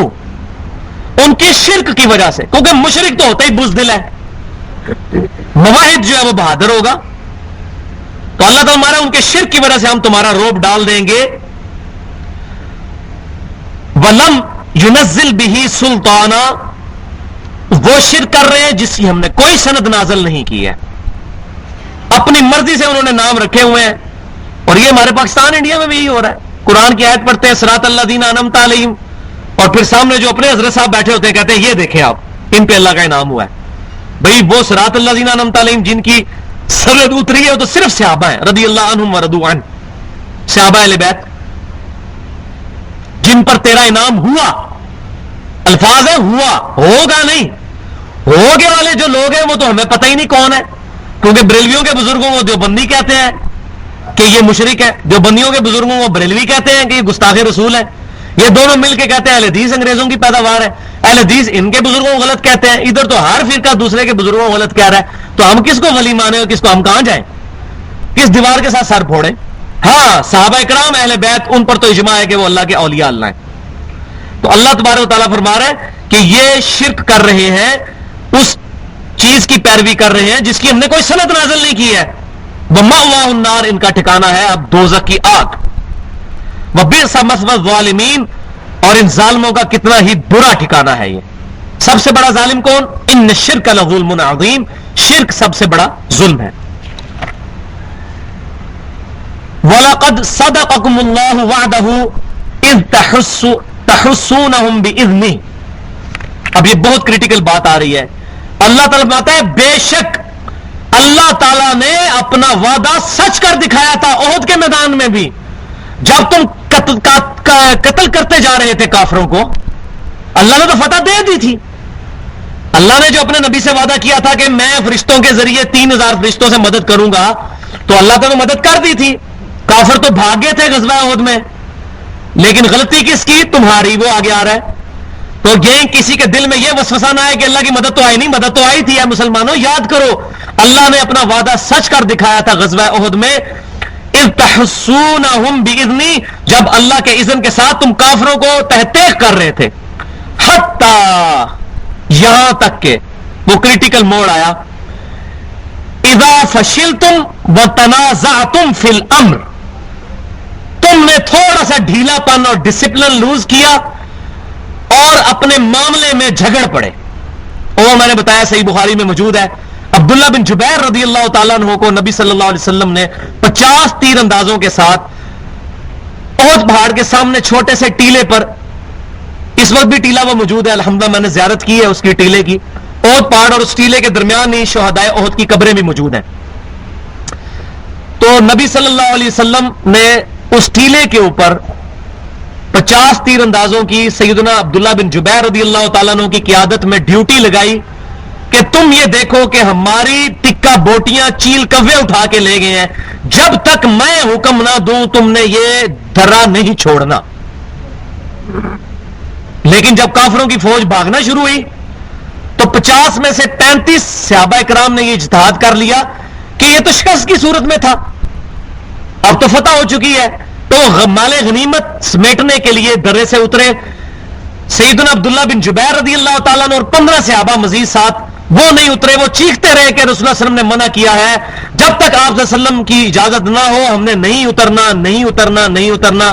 ان کی شرک کی وجہ سے. کیونکہ مشرک تو ہوتا ہی بزدل ہے، موحد جو ہے وہ بہادر ہوگا، تو اللہ تعالیٰ ہمارا ان کے شرک کی وجہ سے ہم تمہارا روب ڈال دیں گے. وَلَمْ يُنَزِّلْ بِهِ سُلْطَانًا, وہ شرک کر رہے ہیں جس کی ہم نے کوئی سند نازل نہیں کی ہے, اپنی مرضی سے انہوں نے نام رکھے ہوئے ہیں. اور یہ ہمارے پاکستان انڈیا میں بھی یہی ہو رہا ہے. قرآن کی آیت پڑھتے ہیں صراط الذین انعمت علیہم, اور پھر سامنے جو اپنے حضرت صاحب بیٹھے ہوتے ہیں کہتے ہیں یہ دیکھیں آپ ان پہ اللہ کا انعام ہوا ہے. بھئی وہ صراط الذین انعمت علیہم جن کی سرحد اتری ہے وہ تو صرف صحابہ ہیں رضی اللہ عنہم ورضوا عنہ, صحابہ اہل بیت جن پر تیرا انعام ہوا. الفاظ ہے ہوا, ہوگا نہیں. ہوگے والے جو لوگ ہیں وہ تو ہمیں پتہ ہی نہیں کون ہے, کیونکہ بریلویوں کے بزرگوں کو دیوبندی کہتے ہیں کہ یہ مشرک ہے, دیوبندیوں کے بزرگوں کو بریلوی کہتے ہیں کہ یہ گستاخ رسول ہے. یہ دونوں مل کے کہتے ہیں اہل حدیث انگریزوں کی پیداوار ہے, اہل حدیث ان کے بزرگوں کو غلط کہتے ہیں. ادھر تو ہر فرقہ دوسرے کے بزرگوں کو غلط کہہ رہا ہے, تو ہم کس کو ولی مانے اور کس کو ہم کہاں جائیں, کس دیوار کے ساتھ سر پھوڑیں. ہاں صحابہ کرام اہل بیت ان پر تو اجماع ہے کہ وہ اللہ کے اولیاء اللہ ہیں. تو اللہ تبارک و تعالیٰ فرما رہا ہے کہ یہ شرک کر رہے ہیں, اس چیز کی پیروی کر رہے ہیں جس کی ہم نے کوئی سند نازل نہیں کی ہے. وَمَأْوَاهُ النَّارُ, ان کا ٹھکانہ ہے اب دوزخ کی آگ. وَبِئْسَ مَثْوَى الظَّالِمِينَ, اور ان ظالموں کا کتنا ہی برا ٹھکانہ ہے. یہ سب سے بڑا ظالم کون؟ ان الشرک لظلم عظیم, شرک سب سے بڑا ظلم ہے. وَلَقَدْ صَدَقَكُمُ اللَّهُ وَعْدَهُ إِذْ تَحُسُّونَهُمْ بِإِذْنِهِ. اب یہ بہت کریٹیکل بات آ رہی ہے. اللہ تعالیٰ بتاتا ہے بے شک اللہ تعالیٰ نے اپنا وعدہ سچ کر دکھایا تھا احد کے میدان میں بھی, جب تم قتل کرتے جا رہے تھے کافروں کو. اللہ نے تو فتح دے دی تھی. اللہ نے جو اپنے نبی سے وعدہ کیا تھا کہ میں فرشتوں کے ذریعے 3000 فرشتوں سے مدد کروں گا, تو اللہ تعالیٰ نے مدد کر دی تھی. کافر تو بھاگے تھے غزوہ احد میں, لیکن غلطی کس کی؟ تمہاری. وہ آگے آ رہا ہے. تو یہ کسی کے دل میں یہ وسوسہ نہ ہے کہ اللہ کی مدد تو آئی نہیں, مدد تو آئی تھی. یا مسلمانوں یاد کرو, اللہ نے اپنا وعدہ سچ کر دکھایا تھا غزوہ احد میں. اذ تحسونہم بإذنی, جب اللہ کے اذن کے ساتھ تم کافروں کو تحقیق کر رہے تھے. حتی, یہاں تک کہ وہ کریٹیکل موڑ آیا. اذا فشلتم وتنازعتم فی الامر, تم نے تھوڑا سا ڈھیلا پن اور ڈسپلن لوز کیا اور اپنے معاملے میں جھگڑ پڑے. وہ میں نے بتایا صحیح بخاری میں موجود ہے, عبداللہ بن جبیر رضی اللہ تعالیٰ عنہ کو نبی صلی اللہ علیہ وسلم نے 50 تیر اندازوں کے ساتھ احد پہاڑ کے سامنے چھوٹے سے ٹیلے پر, اس وقت بھی ٹیلا وہ موجود ہے الحمدللہ, میں نے زیارت کی ہے اس کی ٹیلے کی. احد پہاڑ اور اس ٹیلے کے درمیان ہی شہدائے احد کی قبریں بھی موجود ہیں. تو نبی صلی اللہ علیہ وسلم نے اس ٹیلے کے اوپر 50 تیر اندازوں کی سیدنا عبداللہ بن جبیر رضی اللہ تعالیٰ عنہ کی قیادت میں ڈیوٹی لگائی کہ تم یہ دیکھو کہ ہماری ٹکا بوٹیاں چیل کوے اٹھا کے لے گئے ہیں, جب تک میں حکم نہ دوں تم نے یہ درہ نہیں چھوڑنا. لیکن جب کافروں کی فوج بھاگنا شروع ہوئی تو 50 میں سے 35 صحابہ کرام نے یہ اجتہاد کر لیا کہ یہ تو شکست کی صورت میں تھا, اب تو فتح ہو چکی ہے. تو مال غنیمت سمیٹنے کے لیے درے سے اترے. سیدنا عبداللہ بن جبیر رضی اللہ تعالیٰ نے اور 15 صحابہ مزید ساتھ وہ نہیں اترے. وہ چیختے رہے کہ رسول اللہ صلی اللہ علیہ وسلم نے منع کیا ہے, جب تک آپ صلی اللہ علیہ وسلم کی اجازت نہ ہو ہم نے نہیں اترنا, نہیں اترنا, نہیں اترنا.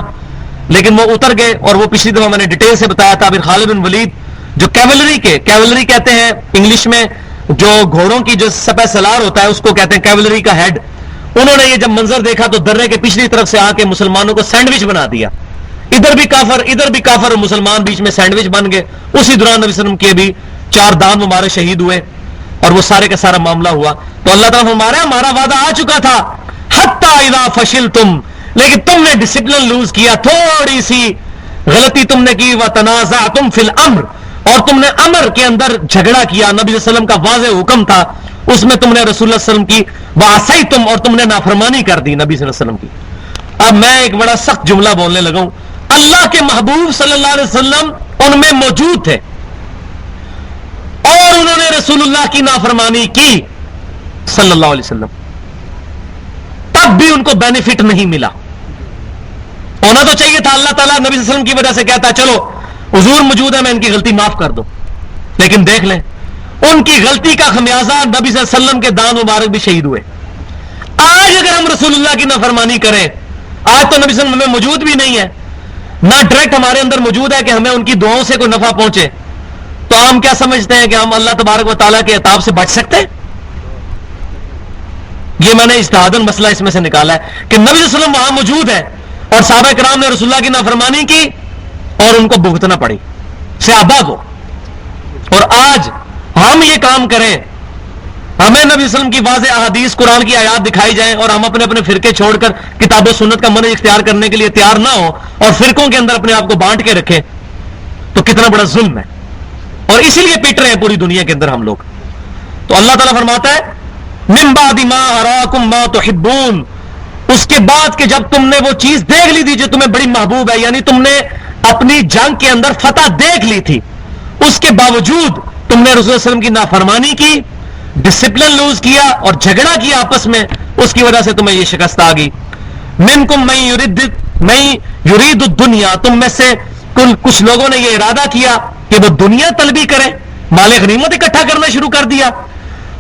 لیکن وہ اتر گئے, اور وہ پچھلی دفعہ میں نے ڈیٹیل سے بتایا تھا. پھر خالد بن ولید جو کیولری کہتے ہیں انگلش میں, جو گھوڑوں کی جو سپہ سالار ہوتا ہے اس کو کہتے ہیں کیولری کا ہیڈ, انہوں نے یہ جب منظر دیکھا تو درے کے پچھلی طرف سے آ کے مسلمانوں کو سینڈوچ بنا دیا. ادھر بھی کافر اور مسلمان بیچ میں سینڈوچ بن گئے. اسی دوران نبی صلی اللہ علیہ وسلم کے بھی 4 دان مبارک شہید ہوئے اور وہ سارے کا سارا معاملہ ہوا. تو اللہ تعالیٰ ہمارا وعدہ آ چکا تھا. حتی اذا فشلتم, لیکن تم نے ڈسپلن لوز کیا, تھوڑی سی غلطی تم نے کی. وتنازعتم فی الامر, اور تم نے امر کے اندر جھگڑا کیا. نبی صلی اللہ علیہ وسلم کا واضح حکم تھا, اس میں تم نے رسول اللہ صلی اللہ علیہ وسلم کی وعصیتم, اور تم نے نافرمانی کر دی نبی صلی اللہ علیہ وسلم کی. اب میں ایک بڑا سخت جملہ بولنے لگا ہوں. اللہ کے محبوب صلی اللہ علیہ وسلم ان میں موجود تھے اور انہوں نے رسول اللہ کی نافرمانی کی صلی اللہ علیہ وسلم, تب بھی ان کو بینیفٹ نہیں ملا. ہونا تو چاہیے تھا اللہ تعالیٰ نبی صلی اللہ علیہ وسلم کی وجہ سے کہتا چلو حضور موجود ہے میں ان کی غلطی معاف کر دوں. لیکن دیکھ لیں ان کی غلطی کا خمیازہ نبی صلی اللہ علیہ وسلم کے دان مبارک بھی شہید ہوئے. آج اگر ہم رسول اللہ کی نافرمانی کریں، آج تو نبی صلی اللہ علیہ وسلم میں موجود بھی نہیں ہے، نہ ڈائریکٹ ہمارے اندر موجود ہے کہ ہمیں ان کی دعاؤں سے کوئی نفع پہنچے، تو ہم کیا سمجھتے ہیں کہ ہم اللہ تبارک و تعالیٰ کے عطاب سے بچ سکتے ہیں؟ یہ میں نے اجتہاداً مسئلہ اس میں سے نکالا ہے کہ نبی صلی اللہ علیہ وسلم وہاں موجود ہے اور صحابہ کرام نے رسول اللہ کی نافرمانی کی اور ان کو بھگتنا پڑی صحابہ کو، اور آج ہم یہ کام کریں، ہمیں نبی صلی اللہ علیہ وسلم کی واضح احادیث قرآن کی آیات دکھائی جائیں اور ہم اپنے اپنے فرقے چھوڑ کر کتاب و سنت کا منہج اختیار کرنے کے لیے تیار نہ ہو اور فرقوں کے اندر اپنے آپ کو بانٹ کے رکھیں، تو کتنا بڑا ظلم ہے، اور اسی لیے پیٹ رہے ہیں پوری دنیا کے اندر ہم لوگ۔ تو اللہ تعالیٰ فرماتا ہے من بعد ما اراکم ما تحبون، اس کے بعد کہ جب تم نے وہ چیز دیکھ لی تھی جو تمہیں بڑی محبوب ہے، یعنی تم نے اپنی جنگ کے اندر فتح دیکھ لی تھی، اس کے باوجود تم نے رسول اللہ صلی اللہ علیہ وسلم کی نافرمانی کی، ڈسپلن لوز کیا اور جھگڑا کیا آپس میں، اس کی وجہ سے تمہیں یہ شکست آ گئی۔ منکم من یرید الدنیا، تم میں سے کچھ لوگوں نے یہ ارادہ کیا کہ وہ دنیا طلبی کریں، مال غنیمت اکٹھا کرنا شروع کر دیا۔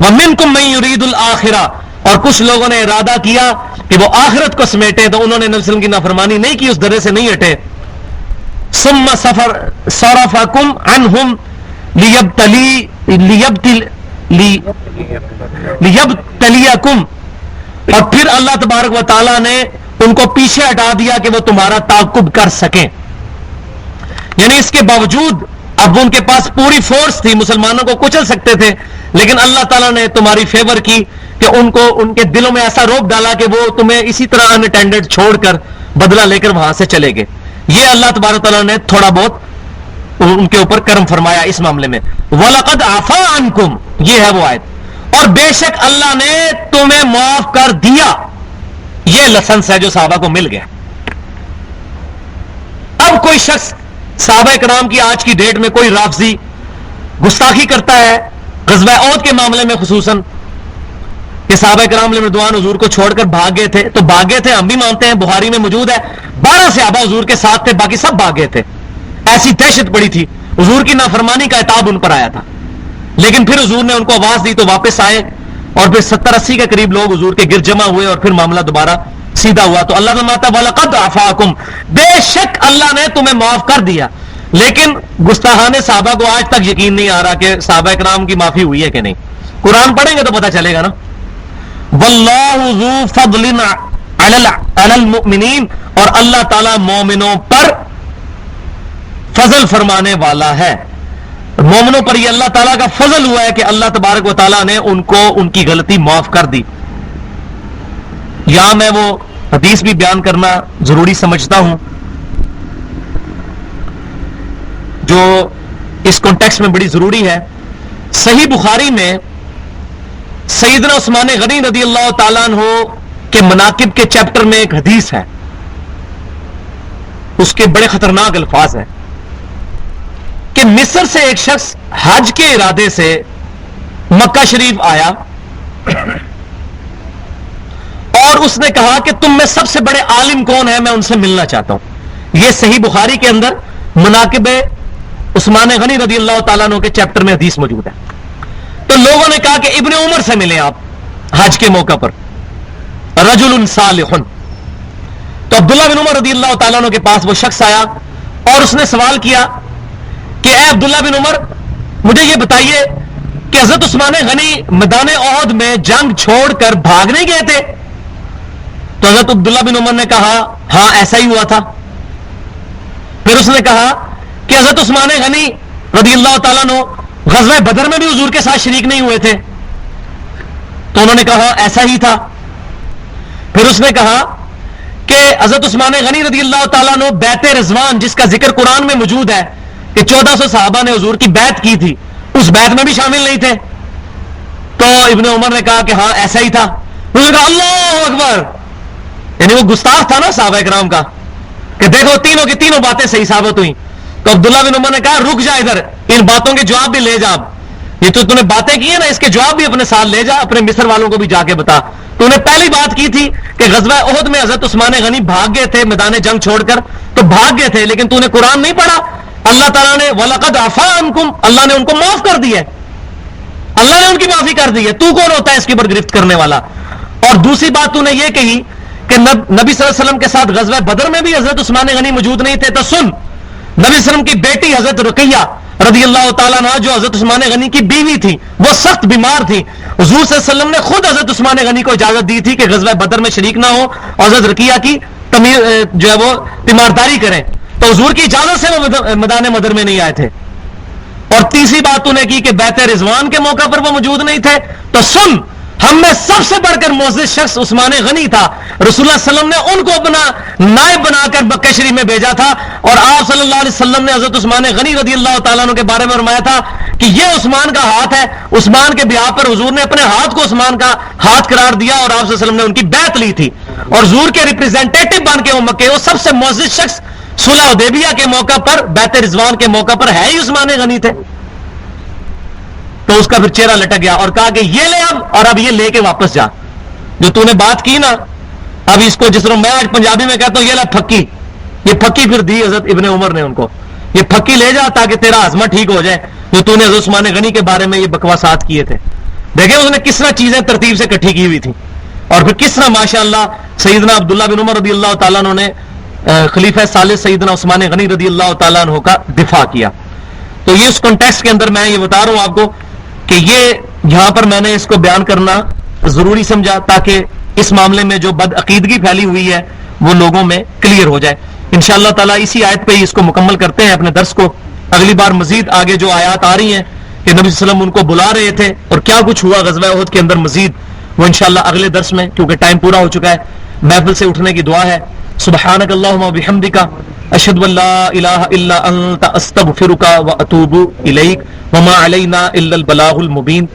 ومنکم من یرید الآخرہ، اور کچھ لوگوں نے ارادہ کیا کہ وہ آخرت کو سمیٹیں، تو انہوں نے نبی صلی اللہ علیہ وسلم کی نافرمانی نہیں کی، اس درے سے نہیں ہٹے۔ ثم صرفکم عنہم لیبتلیکم، اور پھر اللہ تبارک و تعالیٰ نے ان کو پیچھے ہٹا دیا کہ وہ تمہارا تعاقب کر سکیں، یعنی اس کے باوجود اب ان کے پاس پوری فورس تھی، مسلمانوں کو کچل سکتے تھے، لیکن اللہ تعالیٰ نے تمہاری فیور کی کہ ان کو ان کے دلوں میں ایسا روب ڈالا کہ وہ تمہیں اسی طرح ان اٹینڈڈ چھوڑ کر بدلہ لے کر وہاں سے چلے گئے۔ یہ اللہ تبارک تعالیٰ نے تھوڑا بہت ان کے اوپر کرم فرمایا اس معاملے میں۔ وَلَقَدْ عَفَا عَنْكُمْ، یہ ہے وہ آیت، اور بے شک اللہ نے تمہیں معاف کر دیا۔ یہ لسنس ہے جو صحابہ کو مل گیا۔ اب کوئی شخص صحابہ کرام کی آج کی ڈیٹ میں کوئی رافضی گستاخی کرتا ہے غزوہ احد کے معاملے میں خصوصاً کہ صحابہ کرام رضوان حضور کو چھوڑ کر بھاگ گئے تھے، تو بھاگ گئے تھے ہم بھی مانتے ہیں، بخاری میں موجود ہے 12 صحابہ حضور کے ساتھ تھے، باقی سب بھاگ گئے تھے، ایسی دہشت پڑی تھی، حضور کی نافرمانی کا عتاب ان پر آیا تھا، لیکن پھر حضور نے ان کو آواز دی تو واپس آئے، اور پھر 70-80 کے قریب لوگ حضور کے گرد جمع ہوئے اور پھر معاملہ دوبارہ سیدھا ہوا۔ تو اللہ فرماتا ہے وَلَقَدْ عَفَاكُمْ، بے شک اللہ نے تمہیں معاف کر دیا، لیکن گستاخان صحابہ کو آج تک یقین نہیں آ رہا کہ صحابہ کرام کی معافی ہوئی ہے کہ نہیں۔ قرآن پڑھیں گے تو پتہ چلے گا نا۔ وَاللَّهُ ذُو فَضْلٍ عَلَى الْمُؤْمِنِينَ، اور اللہ تعالیٰ مومنوں پر فضل فرمانے والا ہے، مومنوں پر یہ اللہ تعالیٰ کا فضل ہوا ہے کہ اللہ تبارک و تعالیٰ نے ان کو ان کی غلطی معاف کر دی۔ یہاں میں وہ حدیث بھی بیان کرنا ضروری سمجھتا ہوں جو اس کانٹیکسٹ میں بڑی ضروری ہے۔ صحیح بخاری میں سیدنا عثمان غنی رضی اللہ تعالیٰ عنہ کے مناقب کے چیپٹر میں ایک حدیث ہے، اس کے بڑے خطرناک الفاظ ہیں کہ مصر سے ایک شخص حج کے ارادے سے مکہ شریف آیا اور اس نے کہا کہ تم میں سب سے بڑے عالم کون ہے، میں ان سے ملنا چاہتا ہوں۔ یہ صحیح بخاری کے اندر مناقب عثمان غنی رضی اللہ تعالیٰ عنہ کے چیپٹر میں حدیث موجود ہے۔ تو لوگوں نے کہا کہ ابن عمر سے ملیں آپ حج کے موقع پر، رجل صالح۔ تو عبداللہ بن عمر رضی اللہ تعالیٰ عنہ کے پاس وہ شخص آیا اور اس نے سوال کیا کہ اے عبداللہ بن عمر، مجھے یہ بتائیے کہ حضرت عثمان غنی میدان احد میں جنگ چھوڑ کر بھاگنے گئے تھے؟ تو حضرت عبداللہ بن عمر نے کہا ہاں ایسا ہی ہوا تھا۔ پھر اس نے کہا کہ حضرت عثمان غنی رضی اللہ تعالیٰ عنہ غزوہ بدر میں بھی حضور کے ساتھ شریک نہیں ہوئے تھے؟ تو انہوں نے کہا ایسا ہی تھا۔ پھر اس نے کہا کہ حضرت عثمان غنی رضی اللہ تعالیٰ عنہ بیعت رضوان جس کا ذکر قرآن میں موجود ہے کہ 1400 صحابہ نے حضور کی بیعت کی تھی، اس بیعت میں بھی شامل نہیں تھے؟ تو ابن عمر نے کہا کہ ہاں ایسا ہی تھا۔ انہوں نے کہا اللہ اکبر، یعنی وہ گستاخ تھا نا صحابہ کرام کا کہ دیکھو تینوں کی تینوں باتیں صحیح ثابت ہوئی۔ تو عبداللہ بن عمر نے کہا رک جا ادھر، ان باتوں کے جواب بھی لے جا، یہ تو نے باتیں کی ہیں نا، اس کے جواب بھی اپنے ساتھ لے جا، اپنے مصر والوں کو بھی جا کے بتا۔ تو نے پہلی بات کی تھی کہ غزوہ احد میں حضرت عثمان غنی بھاگ گئے تھے میدان جنگ چھوڑ کر، تو بھاگ گئے تھے، لیکن تو نے قرآن نہیں پڑھا۔ اللہ تعالیٰ نے وَلَقَدْ عَفَا عَنْكُمْ، اللہ نے ان کو معاف کر دی ہے، اللہ نے ان کی معافی کر دی ہے، تو کون ہوتا ہے اس کے اوپر گرفت کرنے والا؟ اور دوسری بات تو نے یہ کہی کہ نبی صلی اللہ علیہ وسلم کے ساتھ غزوہ بدر میں بھی حضرت عثمان غنی موجود نہیں تھے، تو سن، نبی صلی اللہ علیہ وسلم کی بیٹی حضرت رقیہ رضی اللہ تعالیٰ عنہ جو حضرت عثمان غنی کی بیوی تھی، وہ سخت بیمار تھی. حضور صلی اللہ علیہ وسلم نے خود حضرت عثمان غنی کو اجازت دی تھی کہ غزوہ بدر میں شریک نہ ہو اور حضرت رقیہ کی جو ہے وہ تیمارداری کریں، تو حضور کی اجازت سے وہ میدان بدر میں نہیں آئے تھے. اور تیسری بات تو نے کی کہ بیعت رضوان کے موقع پر وہ موجود نہیں تھے. تو سن، ہم میں سب سے بڑھ کر معزز شخص عثمان غنی تھا. رسول اللہ صلی اللہ علیہ وسلم نے ان کو اپنا نائب بنا کر مکہ شریف میں بھیجا تھا، اور آپ صلی اللہ علیہ وسلم نے حضرت عثمان غنی رضی اللہ تعالیٰ عنہ کے بارے میں فرمایا تھا کہ یہ عثمان کا ہاتھ ہے. عثمان کے بیعت پر حضور نے اپنے ہاتھ کو عثمان کا ہاتھ قرار دیا، اور آپ صلی اللہ علیہ وسلم نے ان کی بیعت لی تھی، اور حضور کے ریپریزنٹیٹو بن کے وہ مکے، وہ سب سے معزز شخص صلح حدیبیہ کے موقع پر، بیعت رضوان کے موقع پر ہے ہی عثمان غنی تھے. تو اس کا پھر چہرہ لٹک گیا اور کہا کہ یہ لے اور اب یہ لے کے واپس جا، جو تو نے بات کی نا، اب اس کو جس طرح میں آج پنجابی میں کہتا ہوں یہ لے پھکی، یہ پھکی پھر دی حضرت ابن عمر نے ان کو، یہ پھکی لے جا تاکہ تیرا ہاضمہ ٹھیک ہو جائے، جو تو نے حضرت عثمان غنی کے بارے میں یہ بکواسات کیے تھے. دیکھیں اس نے کس طرح چیزیں ترتیب سے اکٹھی کی ہوئی تھی، اور پھر کس طرح ماشاءاللہ سیدنا عبداللہ بن عمر رضی اللہ تعالیٰ عنہ نے خلیفہ ثالث سیدنا عثمان غنی رضی اللہ تعالیٰ عنہ کا دفاع کیا. تو یہ اس کانٹیکسٹ کے اندر میں یہ بتا رہا ہوں آپ کو کہ یہ یہاں پر میں نے اس کو بیان کرنا ضروری سمجھا تاکہ اس معاملے میں جو بد عقیدگی پھیلی ہوئی ہے وہ لوگوں میں کلیئر ہو جائے. انشاءاللہ تعالیٰ اسی آیت پہ ہی اس کو مکمل کرتے ہیں اپنے درس کو. اگلی بار مزید آگے جو آیات آ رہی ہیں کہ نبی صلی اللہ علیہ وسلم ان کو بلا رہے تھے اور کیا کچھ ہوا غزوہ احد کے اندر مزید، وہ انشاءاللہ اگلے درس میں، کیونکہ ٹائم پورا ہو چکا ہے. محفل سے اٹھنے کی دعا ہے. سبحانک اللہم و بحمدک، اشہد ان لا الہ الا انت، استغفرک و اتوب الیک، وما علینا الا البلاغ المبین.